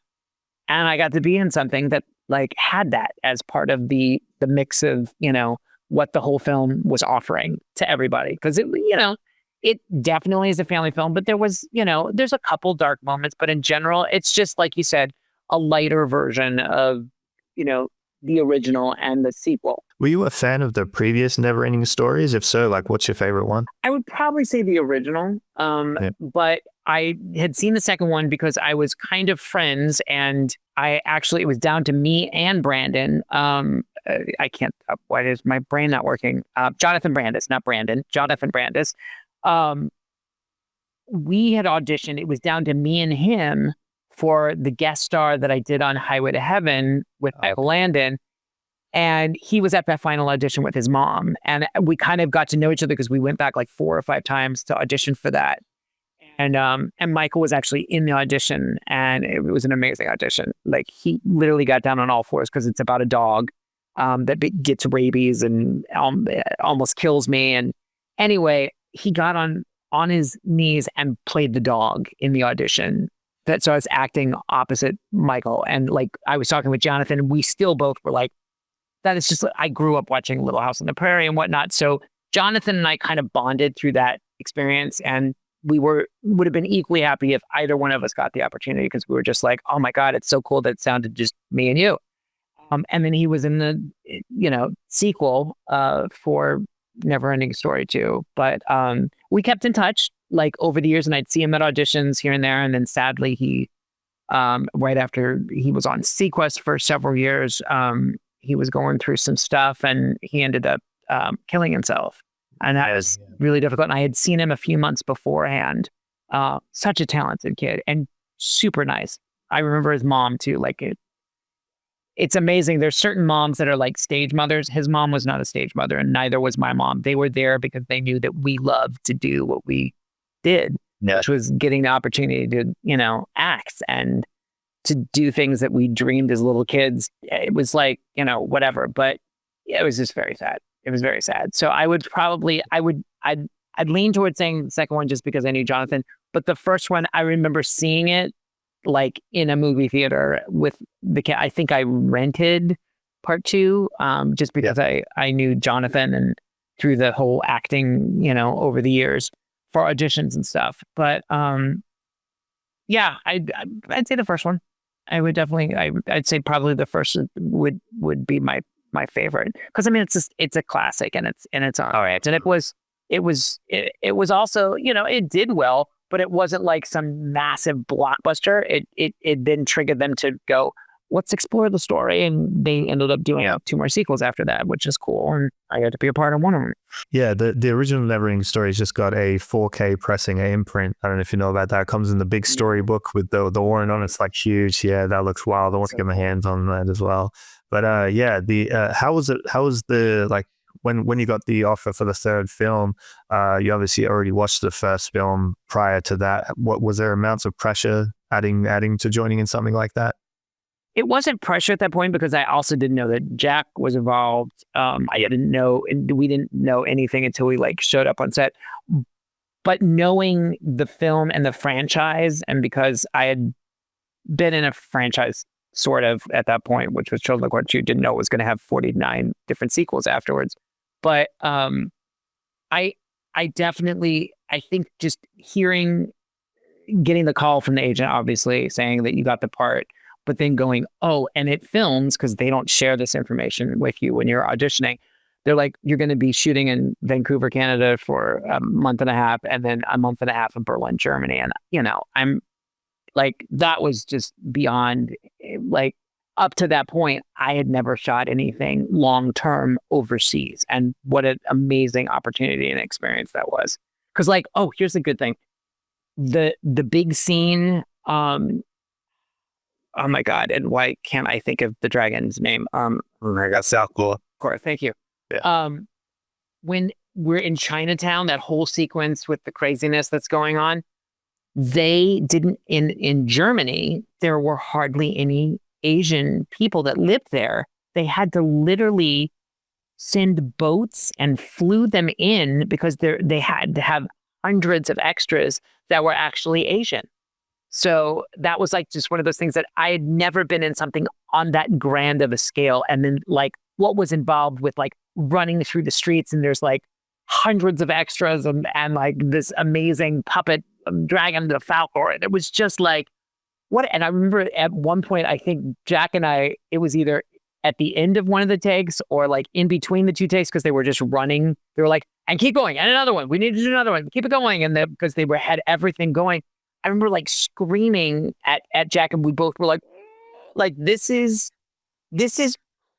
S2: And I got to be in something that like had that as part of the mix of, what the whole film was offering to everybody. Because it definitely is a family film, but there was, there's a couple dark moments, but in general, it's just like you said, a lighter version of, the original and the sequel.
S1: Were you a fan of the previous NeverEnding Stories? If so, like, what's your favorite one?
S2: I would probably say the original, but I had seen the second one because I was kind of friends, and it was down to me and Brandon. I can't, why is my brain not working? Jonathan Brandis, not Brandon, Jonathan Brandis. We had auditioned. It was down to me and him for the guest star that I did on Highway to Heaven with Michael Landon. And he was at that final audition with his mom. And we kind of got to know each other because we went back like 4 or 5 times to audition for that. And Michael was actually in the audition, and it was an amazing audition. Like he literally got down on all fours because it's about a dog that gets rabies and almost kills me. And anyway, he got on his knees and played the dog in the audition. So I was acting opposite Michael. And like I was talking with Jonathan, and we still both were like, that is just, I grew up watching Little House on the Prairie and whatnot. So Jonathan and I kind of bonded through that experience, and we would have been equally happy if either one of us got the opportunity, because we were just like, oh my God, it's so cool that it sounded just me and you. And then he was in the, sequel for NeverEnding Story II. But we kept in touch like over the years, and I'd see him at auditions here and there. And then sadly, he, right after he was on Sequest for several years, he was going through some stuff, and he ended up killing himself. And that was really difficult. And I had seen him a few months beforehand. Such a talented kid and super nice. I remember his mom too. Like it's amazing. There's certain moms that are like stage mothers. His mom was not a stage mother, and neither was my mom. They were there because they knew that we loved to do what we did, which was getting the opportunity to, act and to do things that we dreamed as little kids. It was like, whatever, but it was just very sad. It was very sad. So I'd lean towards saying the second one just because I knew Jonathan, but the first one, I remember seeing it like in a movie theater with I think I rented part 2, just because I knew Jonathan and through the whole acting, over the years for auditions and stuff. But I'd say the first one. I would definitely, I'd say probably the first would be my favorite, because I mean it's a classic, and it's all right. And it was also, it did well, but it wasn't like some massive blockbuster. It then triggered them to go, let's explore the story, and they ended up doing 2 more sequels after that, which is cool, and I got to be a part of one of them.
S1: Yeah, the original NeverEnding Stories just got a 4K pressing, a imprint. I don't know if you know about that. It comes in the big storybook with the warrant on it. It's like huge. Yeah, that looks wild. I want to get my hands on that as well. But how was the like when you got the offer for the third film? You obviously already watched the first film prior to that. What was there amounts of pressure adding to joining in something like that?
S2: it wasn't pressure at that point because I also didn't know that Jack was involved. I didn't know, and we didn't know anything until we like showed up on set. But knowing the film and the franchise, and because I had been in a franchise sort of at that point, which was Children of the Corn 2, didn't know it was going to have 49 different sequels afterwards. But I definitely, I think just getting the call from the agent, obviously saying that you got the part, but then going, oh, and it films, because they don't share this information with you when you're auditioning. They're like, you're going to be shooting in Vancouver, Canada for a month and a half, and then a month and a half in Berlin, Germany. And, I'm like, that was just beyond, like, up to that point, I had never shot anything long-term overseas. And what an amazing opportunity and experience that was. Because like, oh, here's the good thing. The big scene, oh my God, and why can't I think of the dragon's name?
S1: Oh my God, falkor.
S2: Thank you.
S1: Yeah.
S2: When we're in Chinatown, that whole sequence with the craziness that's going on, they didn't, in Germany, there were hardly any Asian people that lived there. They had to literally send boats and flew them in because they had to have hundreds of extras that were actually Asian. So that was like just one of those things that I had never been in something on that grand of a scale. And then like what was involved with like running through the streets, and there's like hundreds of extras and like this amazing puppet dragon, the falkor. And it was just like, what? And I remember at one point, I think Jack and I, it was either at the end of one of the takes or like in between the two takes, because they were just running. They were like, and keep going, and another one. We need to do another one. Keep it going. And because they had everything going. I remember like screaming at Jack, and we both were like, this is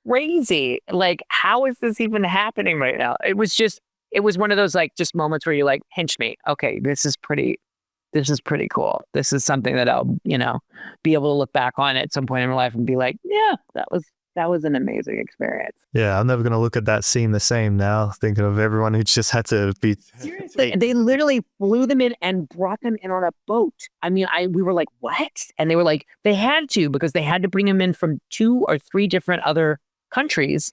S2: crazy. Like, how is this even happening right now? It was one of those like just moments where you like, pinch me. Okay, this is pretty cool. This is something that I'll, be able to look back on at some point in my life and be like, yeah, that was an amazing experience.
S1: Yeah, I'm never going to look at that scene the same now, thinking of everyone who just had to be...
S2: Seriously, they literally flew them in and brought them in on a boat. I mean, we were like, what? And they were like, they had to, because they had to bring them in from 2 or 3 different other countries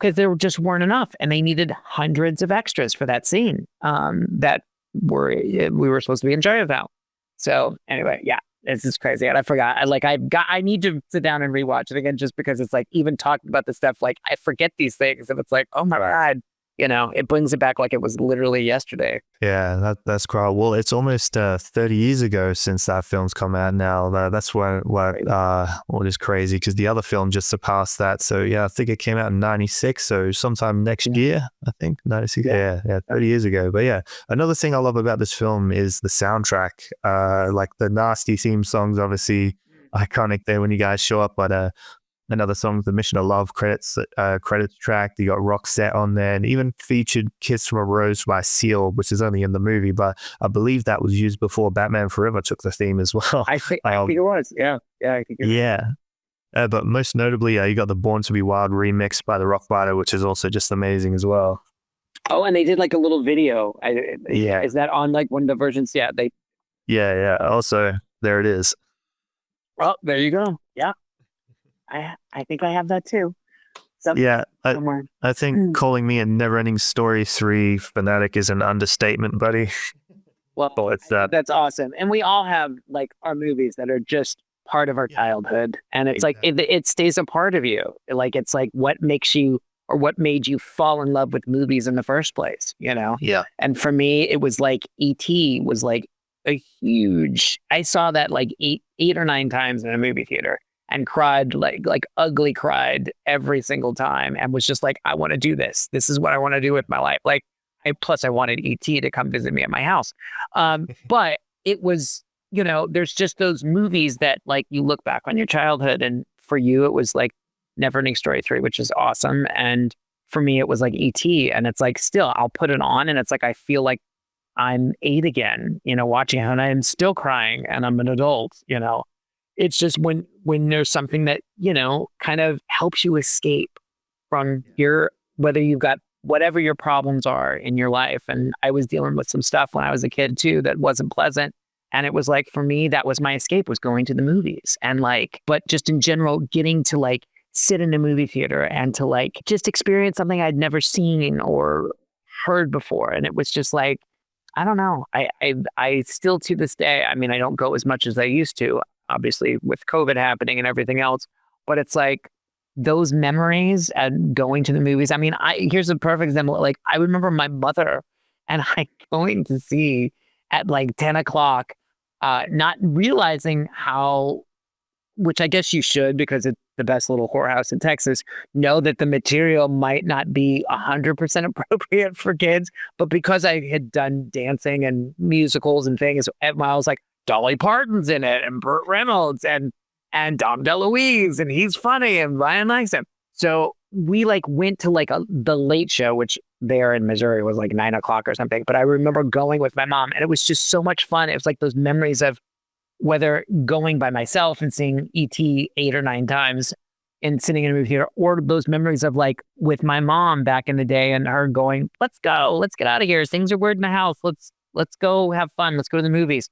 S2: because there just weren't enough. And they needed hundreds of extras for that scene that we were supposed to be in Chinatown. So anyway, yeah. This is crazy. And I forgot. I need to sit down and rewatch it again, just because it's like, even talking about this stuff, like I forget these things, and it's like, oh my God, it brings it back like it was literally yesterday.
S1: Yeah, that's cool. Well, it's almost 30 years ago since that film's come out now. That's what is crazy, because the other film just surpassed that. So yeah, I think it came out in 96. So sometime next year, I think 96. Yeah, 30 years ago. But yeah, another thing I love about this film is the soundtrack. Like the Nasty theme songs, obviously iconic there when you guys show up, but another song, the Mission of Love credits track. You got Roxette on there, and even featured Kiss from a Rose by Seal, which is only in the movie, but I believe that was used before Batman Forever took the theme as well.
S2: I think it was. Yeah, I think it was.
S1: Yeah. But most notably, you got the Born to Be Wild remix by the Rock Fighter, which is also just amazing as well.
S2: Oh, and they did like a little video. Is that on like one of the versions? Yeah,
S1: Yeah. Also, there it is.
S2: Well, there you go. Yeah. I think I have that too.
S1: Somewhere. I think calling me a NeverEnding Story III fanatic is an understatement, buddy.
S2: Well, it's that's awesome. And we all have like our movies that are just part of our childhood, and it's like it stays a part of you. Like it's like what makes you, or what made you fall in love with movies in the first place,
S1: Yeah.
S2: And for me, it was like E.T. was like a huge. I saw that like eight or nine times in a movie theater. And cried like ugly cried every single time, and was just like, I want to do this. This is what I want to do with my life. Like, plus I wanted E.T. to come visit me at my house. But it was, there's just those movies that like you look back on your childhood, and for you it was like NeverEnding Story 3, which is awesome. And for me it was like E.T. And it's like, still I'll put it on and it's like I feel like I'm 8 again, watching it, and I'm still crying, and I'm an adult, It's just when there's something that, kind of helps you escape from whether you've got whatever your problems are in your life. And I was dealing with some stuff when I was a kid too that wasn't pleasant. And it was like, for me, that was my escape, was going to the movies. And like, but just in general, getting to like sit in a movie theater and to like just experience something I'd never seen or heard before. And it was just like, I don't know. I still, to this day, I mean, I don't go as much as I used to, obviously with COVID happening and everything else, but it's like those memories and going to the movies. I mean, here's a perfect example. Like, I remember my mother and I going to see at like 10 o'clock, not realizing how, which I guess you should, because it's the best little whorehouse in Texas, know that the material might not be 100% appropriate for kids. But because I had done dancing and musicals and things, I was like, Dolly Parton's in it, and Burt Reynolds, and Dom DeLuise, and he's funny, and Ryan likes him. So we like went to like the late show, which there in Missouri was like 9 o'clock or something. But I remember going with my mom, and it was just so much fun. It was like those memories of whether going by myself and seeing E.T. 8 or 9 times and sitting in a movie theater, or those memories of like with my mom back in the day and her going, let's go, let's get out of here. Things are weird in the house. Let's go have fun. Let's go to the movies.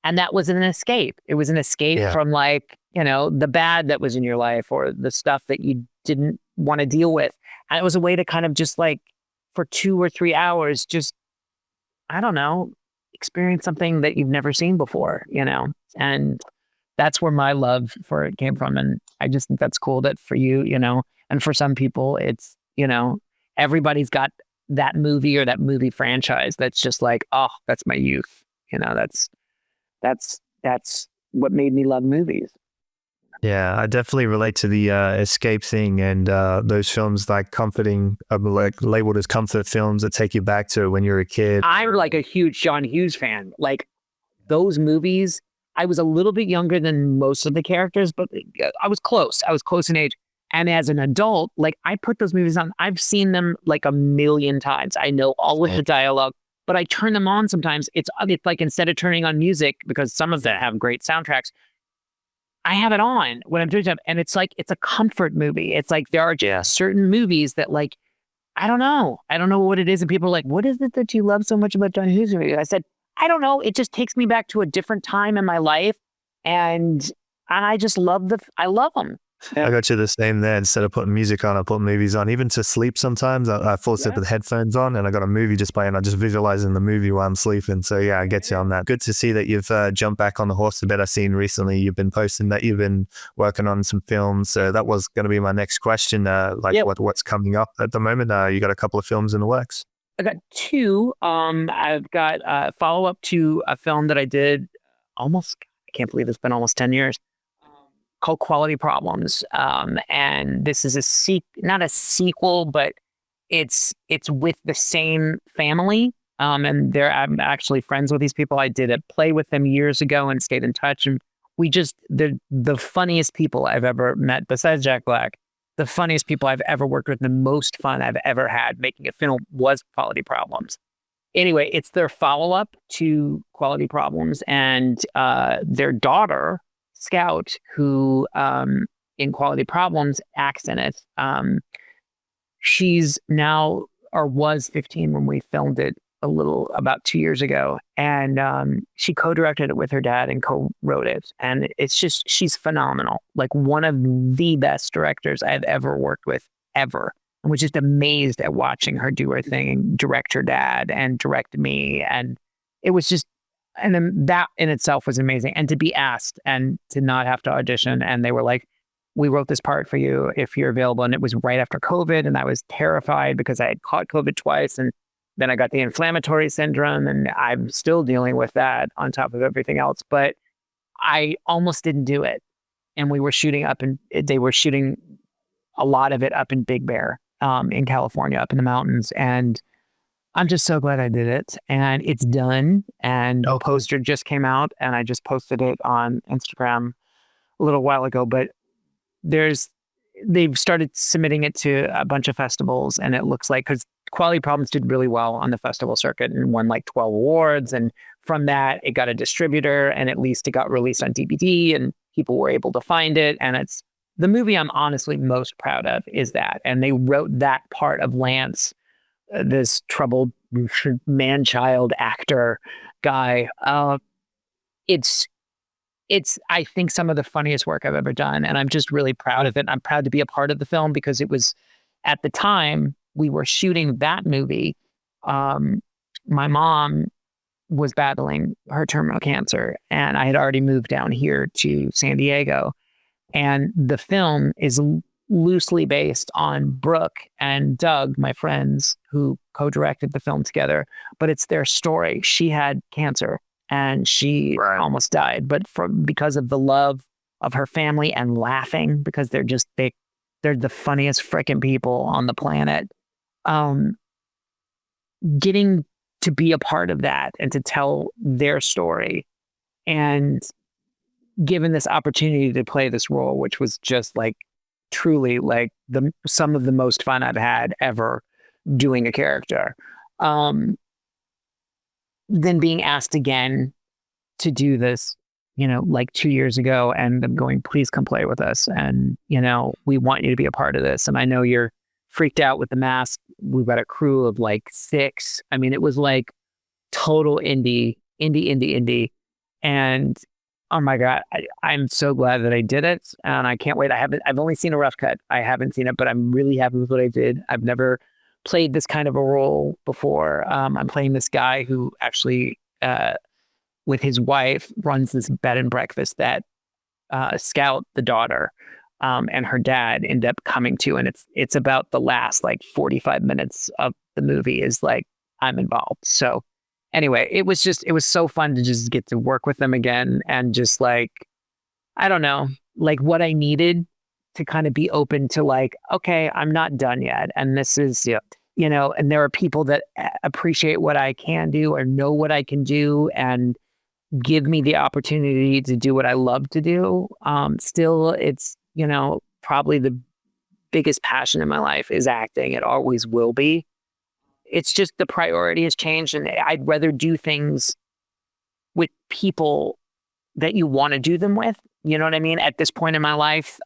S2: And that was an escape. It was an escape from like, you know, the bad that was in your life or the stuff that you didn't want to deal with. And it was a way to kind of just like for 2 or 3 hours, just, I don't know, experience something that you've never seen before, you know? And that's where my love for it came from. And I just think that's cool that for you, you know, and for some people, it's, you know, everybody's got that movie or that movie franchise that's just like, oh, that's my youth. You know, that's what made me love movies.
S1: Yeah, I definitely relate to the escape thing, and those films like comforting, like labeled as comfort films that take you back to when you were a kid.
S2: I'm like a huge John Hughes fan. Like those movies, I was a little bit younger than most of the characters, but I was close. I was close in age. And as an adult, like I put those movies on. I've seen them like a million times. I know all of the dialogue, but I turn them on sometimes. It's like instead of turning on music, because some of them have great soundtracks, I have it on when I'm doing stuff, and it's like, it's a comfort movie. It's like, there are just certain movies that like, I don't know what it is. And people are like, what is it that you love so much about John Hughes movies? I said, I don't know. It just takes me back to a different time in my life. And I just I love them.
S1: I got you the same there. Instead of putting music on, I put movies on. Even to sleep sometimes, I fall asleep with headphones on and I got a movie just playing. I just visualizing the movie while I'm sleeping. So yeah, I get you on that. Good to see that you've jumped back on the horse a bit. I've seen recently you've been posting that you've been working on some films. So that was going to be my next question. What's coming up at the moment? You got a couple of films in the works?
S2: I got 2. I've got a follow-up to a film that I did I can't believe it's been almost 10 years, called Quality Problems. And this is not a sequel, but it's with the same family. And I'm actually friends with these people. I did a play with them years ago and stayed in touch. And they're the funniest people I've ever met, besides Jack Black. The funniest people I've ever worked with, the most fun I've ever had making a film was Quality Problems. Anyway, it's their follow-up to Quality Problems, and their daughter, Scout, who in Quality Problems acts in it. She's now, or was 15 when we filmed it about 2 years ago. And she co-directed it with her dad and co-wrote it. And it's just, she's phenomenal. Like one of the best directors I've ever worked with, ever. I was just amazed at watching her do her thing and direct her dad and direct me. And it was just, and then that in itself was amazing. And to be asked and to not have to audition. And they were like, we wrote this part for you if you're available. And it was right after COVID. And I was terrified because I had caught COVID twice. And then I got the inflammatory syndrome, and I'm still dealing with that on top of everything else. But I almost didn't do it. And we were shooting they were shooting a lot of it up in Big Bear, in California, up in the mountains. And I'm just so glad I did it. And it's done. And a poster just came out, and I just posted it on Instagram a little while ago. But they've started submitting it to a bunch of festivals, and it looks like, because Quality Problems did really well on the festival circuit and won like 12 awards. And from that, it got a distributor, and at least it got released on DVD and people were able to find it. And it's the movie I'm honestly most proud of is that. And they wrote that part of Lance, this troubled man-child actor guy. it's I think some of the funniest work I've ever done, and I'm just really proud of it. I'm proud to be a part of the film because it was at the time we were shooting that movie. My mom was battling her terminal cancer, and I had already moved down here to San Diego. And the film is loosely based on Brooke and Doug, my friends who co-directed the film together, but it's their story. She had cancer and she almost died, but because of the love of her family and laughing, because they're the funniest freaking people on the planet. Getting to be a part of that and to tell their story, and given this opportunity to play this role, which was just like truly like some of the most fun I've had ever doing a character. Then being asked again to do this, like 2 years ago, and them going, please come play with us. And, we want you to be a part of this. And I know you're freaked out with the mask. We've got a crew of like 6. I mean, it was like total indie. And oh my God, I'm so glad that I did it. And I can't wait. I've only seen a rough cut. I haven't seen it, but I'm really happy with what I did. I've never played this kind of a role before. I'm playing this guy who actually, with his wife, runs this bed and breakfast that Scout, the daughter, and her dad end up coming to. And it's about the last like 45 minutes of the movie is like, I'm involved. So anyway, it was so fun to just get to work with them again. And just like, I don't know, like what I needed to kind of be open to like, okay, I'm not done yet. And this is, and there are people that appreciate what I can do or know what I can do and give me the opportunity to do what I love to do. Still, it's, probably the biggest passion in my life is acting. It always will be. It's just the priority has changed, and I'd rather do things with people that you want to do them with. You know what I mean? At this point in my life,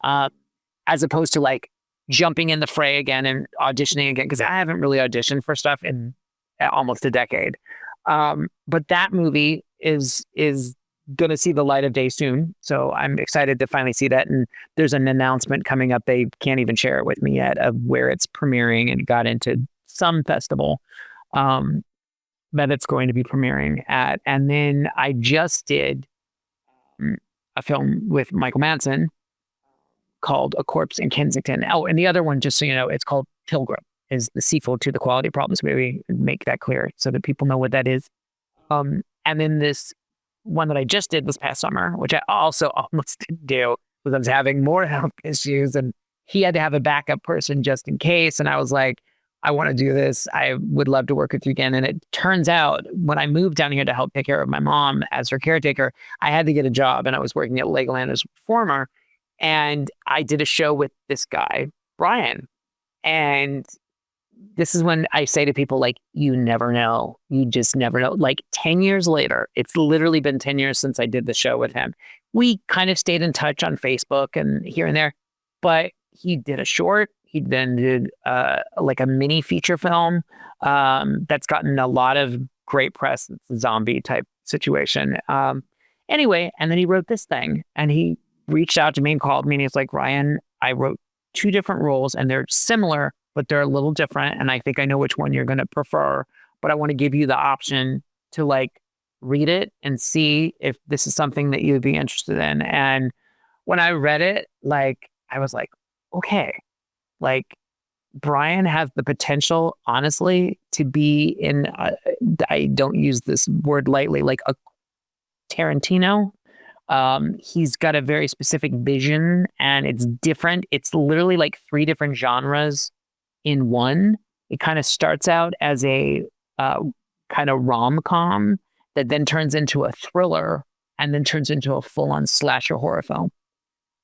S2: as opposed to like jumping in the fray again and auditioning again, because I haven't really auditioned for stuff in almost a decade. But that movie is going to see the light of day soon. So I'm excited to finally see that. And there's an announcement coming up. They can't even share it with me yet of where it's premiering, and got into some festival that it's going to be premiering at. And then I just did a film with Michael Madsen called A Corpse in Kensington. Oh, and the other one, just so you know, it's called Pilgrim, is the sequel to the Quality Problems movie. Make that clear so that people know what that is. And then this one that I just did this past summer, which I also almost didn't do because I was having more health issues, and he had to have a backup person just in case. And I was like, I want to do this. I would love to work with you again. And it turns out when I moved down here to help take care of my mom as her caretaker, I had to get a job, and I was working at Legoland as a performer. And I did a show with this guy, Brian. And this is when I say to people, like, you never know. You just never know. Like 10 years later, it's literally been 10 years since I did the show with him. We kind of stayed in touch on Facebook and here and there, but he did a short. He then did like a mini feature film that's gotten a lot of great press. It's a zombie type situation. Anyway, and then he wrote this thing, and he reached out to me and called me, and he's like, Ryan, I wrote 2 different roles, and they're similar, but they're a little different. And I think I know which one you're going to prefer, but I want to give you the option to like read it and see if this is something that you'd be interested in. And when I read it, like, I was like, okay, like Brian has the potential, honestly, to be in, I don't use this word lightly, like a Tarantino. He's got a very specific vision, and it's different. It's literally like 3 different genres in one. It kind of starts out as a kind of rom-com that then turns into a thriller and then turns into a full-on slasher horror film.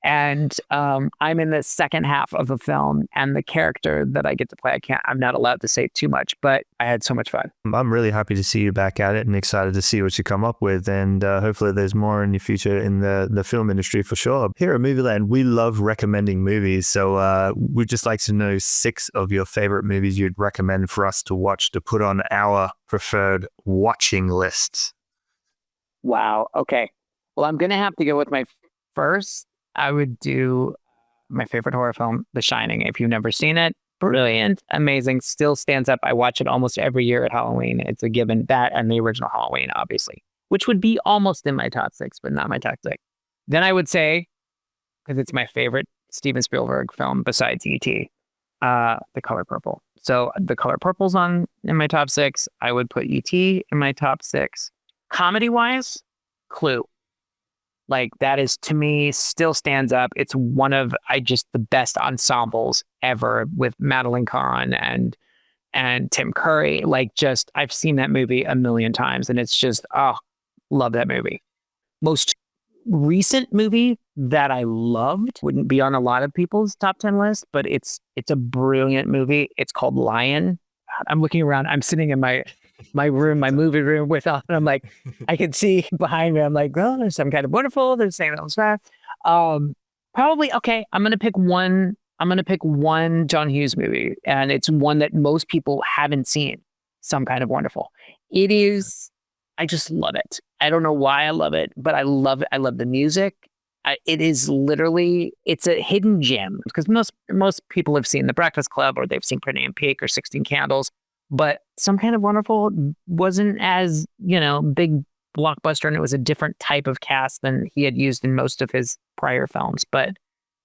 S2: And I'm in the second half of the film, and the character that I get to play, I'm not allowed to say too much, but I had so much fun.
S1: I'm really happy to see you back at it and excited to see what you come up with. And hopefully there's more in your future in the film industry for sure. Here at Movieland, we love recommending movies. So we'd just like to know 6 of your favorite movies you'd recommend for us to watch, to put on our preferred watching lists.
S2: Wow. Okay. Well, I'm going to have to go with my first. I would do my favorite horror film, The Shining. If you've never seen it, brilliant, amazing, still stands up. I watch it almost every year at Halloween. It's a given. That and the original Halloween, obviously, which would be almost in my top 6, but not my top 6. Then I would say, because it's my favorite Steven Spielberg film besides E.T., The Color Purple. So The Color Purple's in my top 6. I would put E.T. in my top 6. Comedy-wise, Clue. Like, that is, to me, still stands up. It's one of the best ensembles ever with Madeline Kahn and Tim Curry. Like, just, I've seen that movie a million times, and it's just, love that movie. Most recent movie that I loved, wouldn't be on a lot of people's top 10 list, but it's a brilliant movie. It's called Lion. I'm looking around. I'm sitting in my room, my movie room and I'm like, I can see behind me. I'm like, oh, there's some kind of wonderful. There's saying that was fast. Probably, okay, I'm going to pick one John Hughes movie, and it's one that most people haven't seen, Some Kind of Wonderful. It is, I just love it. I don't know why I love it, but I love it. I love the music. It is literally, it's a hidden gem, because most people have seen The Breakfast Club, or they've seen Pretty in Pink or 16 Candles, but Some Kind of Wonderful wasn't as, big blockbuster, and it was a different type of cast than he had used in most of his prior films. But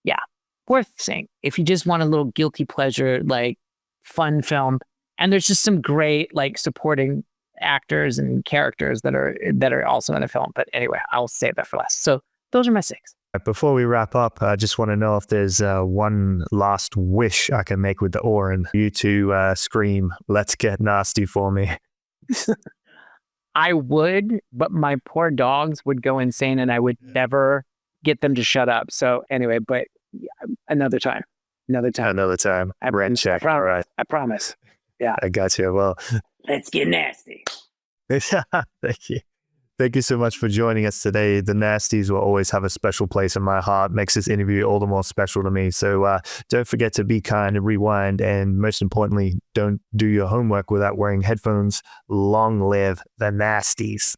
S2: yeah, worth seeing if you just want a little guilty pleasure, like, fun film. And there's just some great, like, supporting actors and characters that are also in the film. But anyway, I'll save that for last. So those are my 6.
S1: Before we wrap up, I just want to know if there's one last wish I can make with the Orin. You two scream, "Let's get nasty" for me.
S2: I would, but my poor dogs would go insane, and I would never get them to shut up. So anyway, but another time.
S1: Rent check. All right.
S2: I promise. Yeah.
S1: I got you. Well,
S2: let's get nasty.
S1: Thank you. Thank you so much for joining us today. The Nasties will always have a special place in my heart. Makes this interview all the more special to me. So don't forget to be kind and rewind. And most importantly, don't do your homework without wearing headphones. Long live the Nasties.